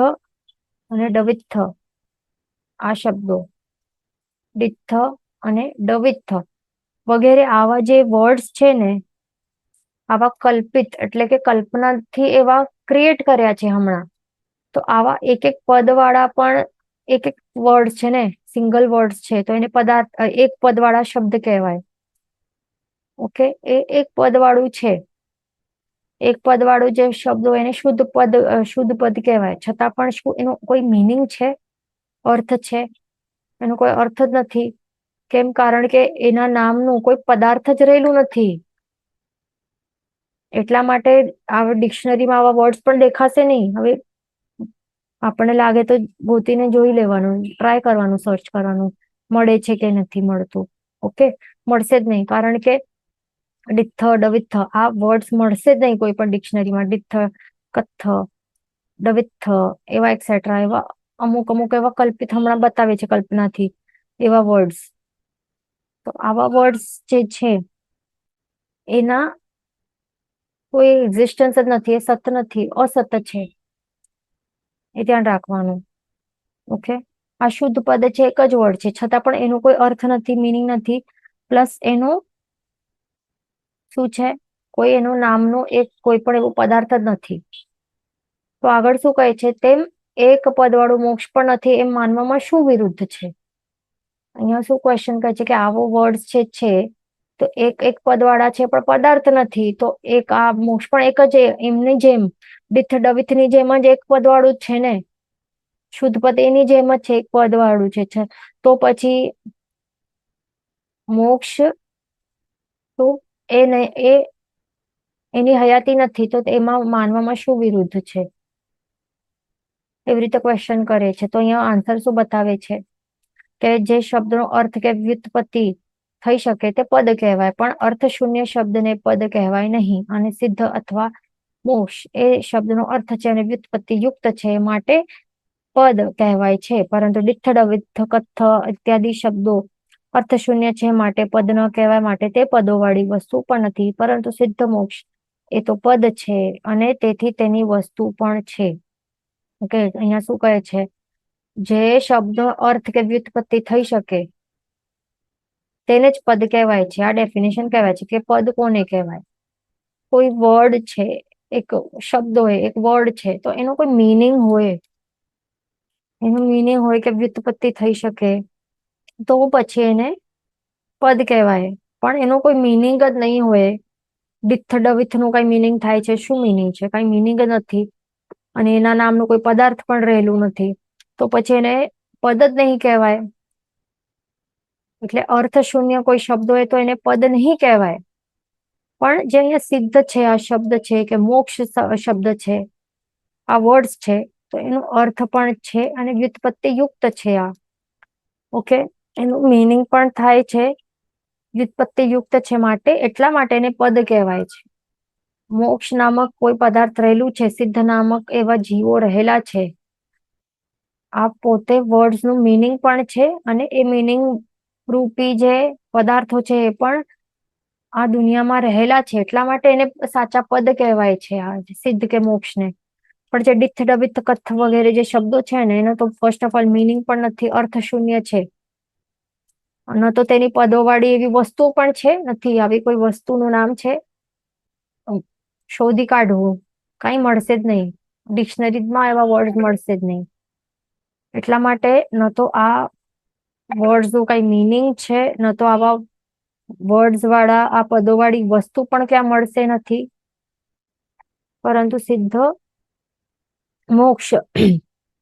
અને ડવિત્થ. આ શબ્દો ડિત્થ અને ડવિત્થ વગેરે આવા જે વર્ડ્સ છે ને, આવા કલ્પિત એટલે કે કલ્પનાથી એવા ક્રિએટ કર્યા છે હમણાં. તો આવા એક એક પદ વાળા પણ એક એક વર્ડ છે ને, સિંગલ વર્ડ છે, તો એને પદાર્થ એક પદ વાળા શબ્દ કહેવાય. ઓકે, એ એક પદ વાળું છે. એક પદ વાળું જે શબ્દ હોય એને શુદ્ધ પદ કહેવાય. છતાં પણ શું એનો કોઈ મિનિંગ છે, અર્થ છે? એનો કોઈ અર્થ જ નથી. કેમ? કારણ કે એના નામનું કોઈ પદાર્થ જ રહેલું નથી. એટલા માટે આ ડિક્શનરીમાં આવા વર્ડ્સ પણ દેખાશે નહીં. હવે આપણને લાગે તો ગોતીને જોઈ લેવાનું, ટ્રાય કરવાનું, સર્ચ કરવાનું, મળે છે કે નથી મળતું. ઓકે, મળશે જ નહીં, કારણ કે ડિત્થ, ડવિત્થ આ વર્ડ્સ મળશે જ નહીં કોઈ પણ ડિક્શનરીમાં. ડિત્થ, કથ્થ, ડવિત્થ એવા એક્સેટ્રા, એવા અમુક એવા કલ્પિત હમણાં બતાવે છે કલ્પનાથી એવા વર્ડ્સ. તો આવા વર્ડ્સ જે છે એના કોઈ એક્ઝિસ્ટન્સ જ નથી, એ સત્ય નથી, અસત્ય છે, એ ધ્યાન રાખવાનું. ઓકે, આ શુદ્ધ પદ છે, એક જ વર્ડ છે, છતાં પણ એનો કોઈ અર્થ નથી, મિનિંગ નથી. પ્લસ એનું શું છે, કોઈ એનું નામનું એક કોઈ પણ એવું પદાર્થ જ નથી. તો આગળ શું કહે છે? તેમ એક પદ વાળું મોક્ષ પણ નથી, એમ માનવામાં શું વિરુદ્ધ છે? અહીંયા શું ક્વેશ્ચન કહે છે કે આવો વર્ડ છે તો એક પદ વાળા છે પણ પદાર્થ નથી, તો એક આ મોક્ષ પણ એક જ એમની જેમ ડિથ ડવિથ ની જેમ જ એક પદ વાળું જ છે ને. શુદ્ધ પદ એની જેમ જ છે, એક પદ વાળું છે. તો પછી મોક્ષ તો એ એની હયાતી નથી, તો એમાં માનવામાં શું વિરુદ્ધ છે? એવી રીતે ક્વેશ્ચન કરે છે. તો અહીંયા આન્સર શું બતાવે છે કે જે શબ્દનો અર્થ કે વ્યુત્પત્તિ થઈ શકે તે પદ કહેવાય, પણ અર્થ શૂન્ય શબ્દને પદ કહેવાય નહીં. અને સિદ્ધ અથવા મોક્ષ એ શબ્દનો અર્થ છે અને વ્યુત્પત્તિ યુક્ત છે, માટે પદ કહેવાય છે. પરંતુ ડિથ્ઠ વિથ્થ કથ્થ ઇત્યાદિ શબ્દો અર્થ શૂન્ય છે, માટે પદ ન કહેવાય, માટે તે પદો વાળી વસ્તુ પણ નથી. પરંતુ સિદ્ધ મોક્ષ એ તો પદ છે અને તેથી તેની વસ્તુ પણ છે. ઓકે, અહીંયા શું કહે છે? જે શબ્દનો અર્થ કે વ્યુત્પત્તિ થઈ શકે તેને જ પદ કહેવાય છે. આ ડેફિનેશન કહેવાય છે કે પદ કોને કહેવાય? કોઈ વર્ડ છે, એક શબ્દ હોય, એક વર્ડ છે, તો એનો કોઈ મિનિંગ હોય, એનું મિનિંગ હોય કે વ્યુત્પત્તિ થઈ શકે, તો પછી એને પદ કહેવાય. પણ એનો કોઈ મિનિંગ જ નહીં હોય, ડિથ ડવિથ નું કઈ મિનિંગ થાય છે, શું મિનિંગ છે? કઈ મિનિંગ જ નથી, અને એના નામનું કોઈ પદાર્થ પણ રહેલું નથી, તો પછી એને પદ જ નહીં કહેવાય. એટલે અર્થ શૂન્ય કોઈ શબ્દ હોય તો એને પદ નહીં કહેવાય. પણ જે અહીંયા સિદ્ધ છે, આ શબ્દ છે કે મોક્ષ શબ્દ છે, આ વર્ડ્સ છે, તો એનો અર્થ પણ છે અને વ્યુત્પત્તિ યુક્ત છે આ. ઓકે, એનું મિનિંગ પણ થાય છે, વ્યુત્પત્તિ યુક્ત છે, માટે એટલા માટે એને પદ કહેવાય છે. મોક્ષ નામક કોઈ પદાર્થ રહેલું છે, સિદ્ધ નામક એવા જીવો રહેલા છે. આ પોતે વર્ડ્સ નું મિનિંગ પણ છે, અને એ મિનિંગ રૂપી જે પદાર્થો છે એ પણ આ દુનિયામાં રહેલા છે. એટલા માટે એને સાચા પદ કહેવાય છે, આ સિદ્ધ કે મોક્ષને. પણ જે ડિથ ડવિથ કથ વગેરે જે શબ્દો છે ને, એનો તો ફર્સ્ટ ઓફ ઓલ મિનિંગ પણ નથી, અર્થ શૂન્ય છે. ન તો તેની પદોવાળી એવી વસ્તુ પણ છે, નથી આવી કોઈ વસ્તુનું નામ છે, શોધી કાઢવું કઈ મળશે જ નહીં, ડિક્શનરીમાં એવા વર્ડ મળશે જ નહીં. એટલા માટે ન તો આ વર્ડ્સ નું કઈ મિનિંગ છે, ન તો આવા વર્ડ્સ વાળા આ પદો વાળી વસ્તુ પણ ક્યાં મળશે નથી. પરંતુ સિદ્ધ મોક્ષ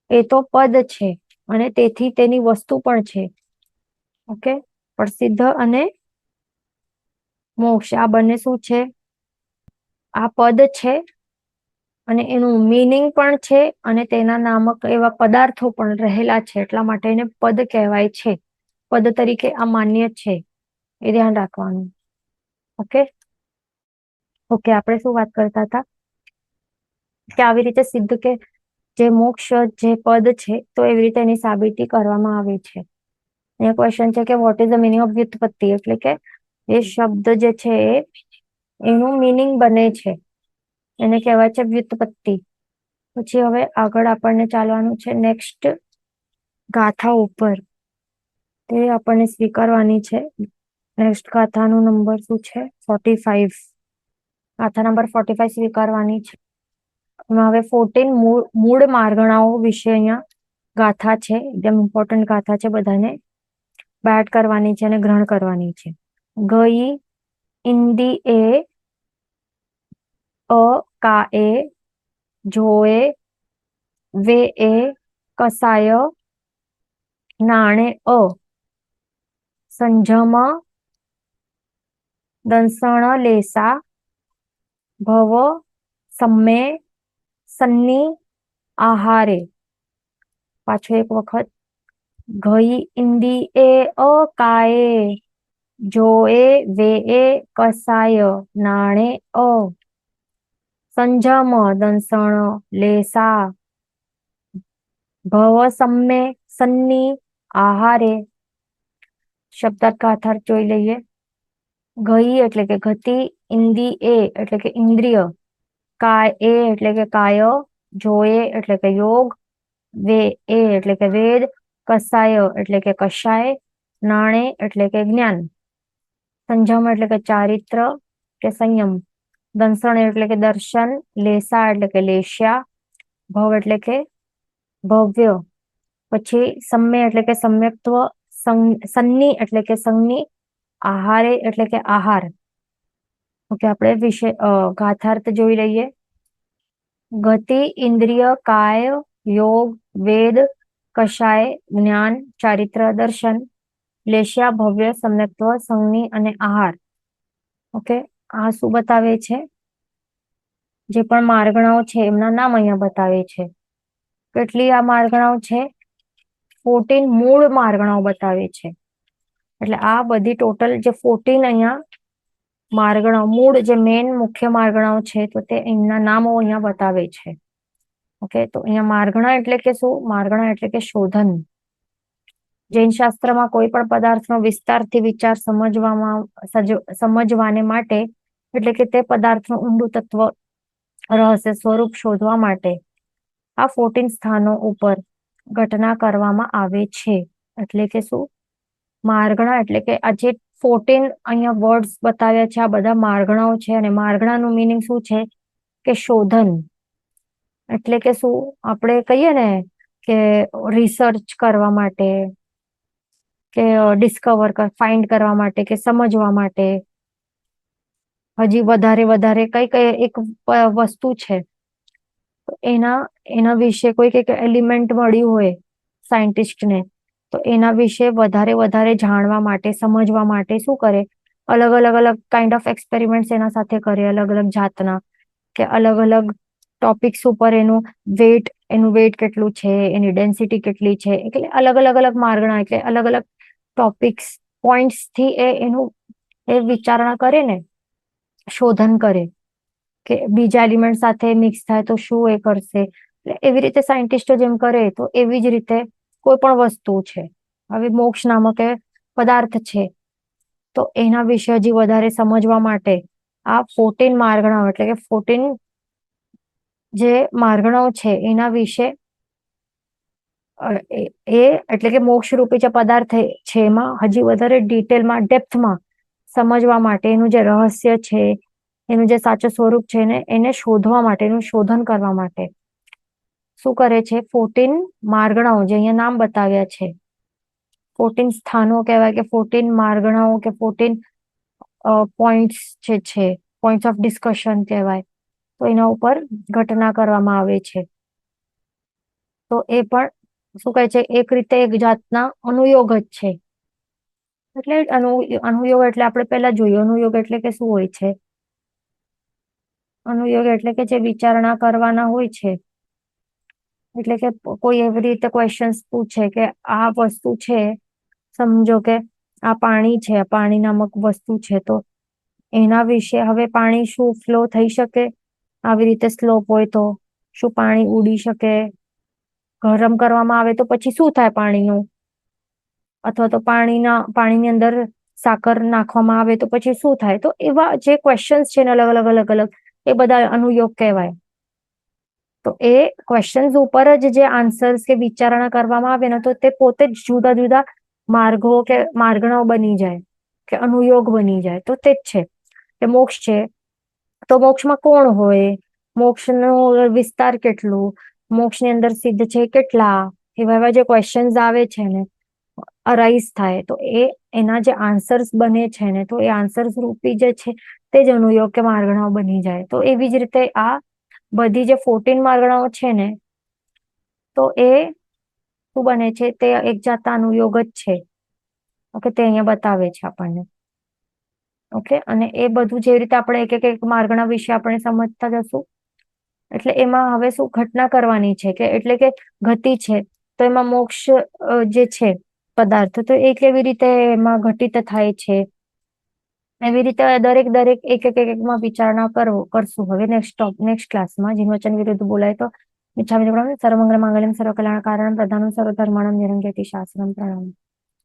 એ તો પદ છે અને તેથી તેની વસ્તુ પણ છે. ઓકે, પણ સિદ્ધ અને મોક્ષ આ બંને શું છે? આ પદ છે અને એનું મિનિંગ પણ છે, અને તેના નામક એવા પદાર્થો પણ રહેલા છે. એટલા માટે એને પદ કહેવાય છે, પદ તરીકે આ માન્ય છે. એ ધ્યાન રાખવાનું. ઓકે ઓકે, આપણે શું વાત કરતા હતા કે આવી રીતે સિદ્ધ કે જે મોક્ષ જે પદ છે, તો એવી રીતે એની સાબિતી કરવામાં આવે છે. એ ક્વેશ્ચન છે કે what is the meaning of વ્યુત્પત્તિ, એટલે કે એ શબ્દ જે છે એનું મિનિંગ બને છે, એને કહેવાય છે વ્યુત્પત્તિ. પછી હવે આગળ આપણને ચાલવાનું છે નેક્સ્ટ ગાથા ઉપર, તે આપણને સ્વીકારવાની છે. નેક્સ્ટ ગાથાનો નંબર શું છે? 45. ગાથા નંબર 45 સ્વીકારવાની છે. એમાં હવે 14 મૂળ માર્ગણાઓ વિશે અહીંયા ગાથા છે, એકદમ ઇમ્પોર્ટન્ટ ગાથા છે, બધાને બેટ કરવાની છે અને ગ્રહણ કરવાની છે. ગઈ ઇન્દી એ અ કા એ જોએ વે એ કસાય નાણે અ સંજમ દંસણ લેસા ભવ સમ્મે સન્ની આહારે. પાછો એક વખત. ગઈ ઇન્દી એ અ કાએ જોએ વે એ કસાય નાણે અ સંજમ દંસણ લેસા ભવ સમ્મે સન્ની આહારે. શબ્દાર્થ का अर्थ જોઈ લઈએ. ગઈ એટલે કે ગતિ, ઇન્દી એ એટલે કે ઇન્દ્રિય, કાય એ એટલે કે કાય, જોએ એટલે કે યોગ, વે એ એટલે કે વેદ, કસાય એટલે કે કષાય, નાણે એટલે કે જ્ઞાન, સંજમ એટલે કે ચારિત્ર કે સંયમ, દંસણ એટલે કે દર્શન, લેસા એટલે કે લેસ્યા, ભવ એટલે કે ભવ્ય, પછી સમ્ય એટલે કે સમ્યક્ત્વ, સન્ની એટલે કે સંગની, આહારે એટલે કે આહાર. ઓકે, આપણે વિષય ગાથાર્થ જોઈ લઈએ. ગતિ, ઇન્દ્રિય, કાય, યોગ, વેદ, કશાય, જ્ઞાન, ચારિત્ર, દર્શન, લેશ્યા, ભવ્ય, સમ્યક્ત્વ, સંજ્ઞી અને આહાર. ઓકે, આ શું બતાવે છે? જે પણ માર્ગણાઓ છે એમના નામ અહીંયા બતાવે છે. કેટલી આ માર્ગણાઓ છે? 14 મૂળ માર્ગણાઓ બતાવે છે. એટલે આ બધી ટોટલ જે 14 અહીંયા માર્ગણાઓ, મૂળ જે મેન મુખ્ય માર્ગણાઓ છે, તો તે એમના નામો અહીંયા બતાવે છે. ઓકે, તો અહીંયા માર્ગણા એટલે કે શું? માર્ગણા એટલે કે શોધન. જૈન શાસ્ત્રમાં કોઈ પણ પદાર્થનો વિસ્તારથી વિચાર સમજવાને માટે, એટલે કે તે પદાર્થનું ઊંડું તત્વ, રહસ્ય સ્વરૂપ શોધવા માટે આ 14 સ્થાનો ઉપર ઘટના કરવામાં આવે છે. એટલે કે શું? માર્ગણા એટલે કે આ જે 14 અહીંયા વર્ડ્સ બતાવ્યા છે, આ બધા માર્ગણાઓ છે. અને માર્ગણાનું મિનિંગ શું છે? કે શોધન. એટલે કે શું? આપણે કહીએ ને કે રિસર્ચ કરવા માટે, કે ફાઇન્ડ કરવા માટે, કે સમજવા માટે, હજી વધારે કઈ કઈ એક વસ્તુ છે, તો એના વિશે કોઈ કઈક એલિમેન્ટ મળ્યું હોય સાયન્ટિસ્ટને, તો એના વિશે વધારે જાણવા માટે, સમજવા માટે શું કરે? અલગ અલગ કાઇન્ડ ઓફ એક્સપેરિમેન્ટ્સ એના સાથે કરે, અલગ અલગ જાતના, કે અલગ અલગ ટોપિક્સ ઉપર એનું વેટ કેટલું છે, એની ડેન્સિટી કેટલી છે, એટલે અલગ માર્ગણા, એટલે અલગ અલગ ટોપિક્સ, પોઈન્ટ્સ થી એ વિચારણા કરે ને, શોધન કરે કે બીજા એલિમેન્ટ સાથે મિક્સ થાય તો શું એ કરશે. એટલે એવી રીતે સાયન્ટિસ્ટો જેમ કરે, તો એવી જ રીતે કોઈ પણ વસ્તુ છે. હવે મોક્ષ નામક પદાર્થ છે, તો એના વિશે હજી વધારે સમજવા માટે આ 14 માર્ગણાઓ, એટલે કે 14 જે માર્ગણાઓ છે એના વિશે એટલે કે મોક્ષ રૂપી જે પદાર્થ છે એમાં હજી વધારે ડિટેલમાં, ડેપ્થમાં સમજવા માટે, એનું જે રહસ્ય છે, એનું જે સાચું સ્વરૂપ છે ને, એને શોધવા માટે, એનું શોધન કરવા માટે શું કરે છે? 14 માર્ગણાઓ જે અહીંયા નામ બતાવ્યા છે, 14 સ્થાનો કહેવાય, કે 14 માર્ગણાઓ, કે 14 પોઈન્ટ્સ છે, પોઈન્ટ્સ ઓફ ડિસ્કશન કહેવાય, તો એના ઉપર ઘટના કરવામાં આવે છે. તો એ પણ શું કહે છે? એક રીતે એક જાતના અનુયોગ જ છે. એટલે અનુયોગ એટલે આપણે પહેલા જોઈએ, અનુયોગ એટલે કે શું હોય છે? અનુયોગ એટલે કે જે વિચારણા કરવાના હોય છે. એટલે કે કોઈ એવી રીતે ક્વેશ્ચન્સ પૂછે કે આ વસ્તુ છે, સમજો કે આ પાણી છે, પાણી નામક વસ્તુ છે, તો એના વિશે હવે પાણી શું ફ્લો થઈ શકે? આવી રીતે સ્લોપ હોય તો શું પાણી ઉડી શકે? ગરમ કરવામાં આવે તો પછી શું થાય પાણીનું? અથવા તો પાણીની અંદર સાકર નાખવામાં આવે તો પછી શું થાય? તો એવા જે ક્વેશ્ચન્સ છે ને, અલગ એ બધા અનુયોગ કહેવાય. તો એ ક્વેશ્ચન્સ ઉપર જ જે આન્સર્સ કે વિચારણા કરવામાં આવે ને, તો તે પોતે જ જુદા જુદા માર્ગો કે માર્ગણાઓ બની જાય, કે અનુયોગ બની જાય. તો તે જ છે કે મોક્ષ છે, તો મોક્ષમાં કોણ હોય? મોક્ષનો વિસ્તાર કેટલું? મોક્ષની અંદર સિદ્ધ છે કેટલા? એવા જે ક્વેશ્ચન્સ આવે છે ને, અરાઈઝ થાય, તો એના જે આન્સર્સ બને છે ને, તો એ આન્સર્સ રૂપી જે છે તે જ અનુયોગ કે માર્ગણાઓ બની જાય. તો એવી જ રીતે આ બધી જે 14 માર્ગણાઓ છે ને, તો એ શું બને છે? તે એક જાતના અનુયોગ જ છે. ઓકે, તે અહીંયા બતાવે છે આપણને. ઓકે, અને એ બધું જેવી રીતે આપણે એક માર્ગણા વિશે આપણે સમજતા જશું, એટલે એમાં હવે શું ઘટના કરવાની છે, કે એટલે કે ગતિ છે, તો એમાં મોક્ષ જે છે પદાર્થ, તો એ કેવી રીતે એમાં ઘટિત થાય છે, એવી રીતે દરેક એકમાં વિચારણા કરશું હવે નેક્સ્ટ ક્લાસમાં. જીન વચન વિરુદ્ધ બોલાય તો મિચ્છામિ દુક્કડમ, સર્વમંગલ માંગલ્યમ, સર્વ કલ્યાણ કારણમ, પ્રધાનમ સર્વ ધર્માણમ, નિરંજયતિ શાસનમ. પ્રણામ.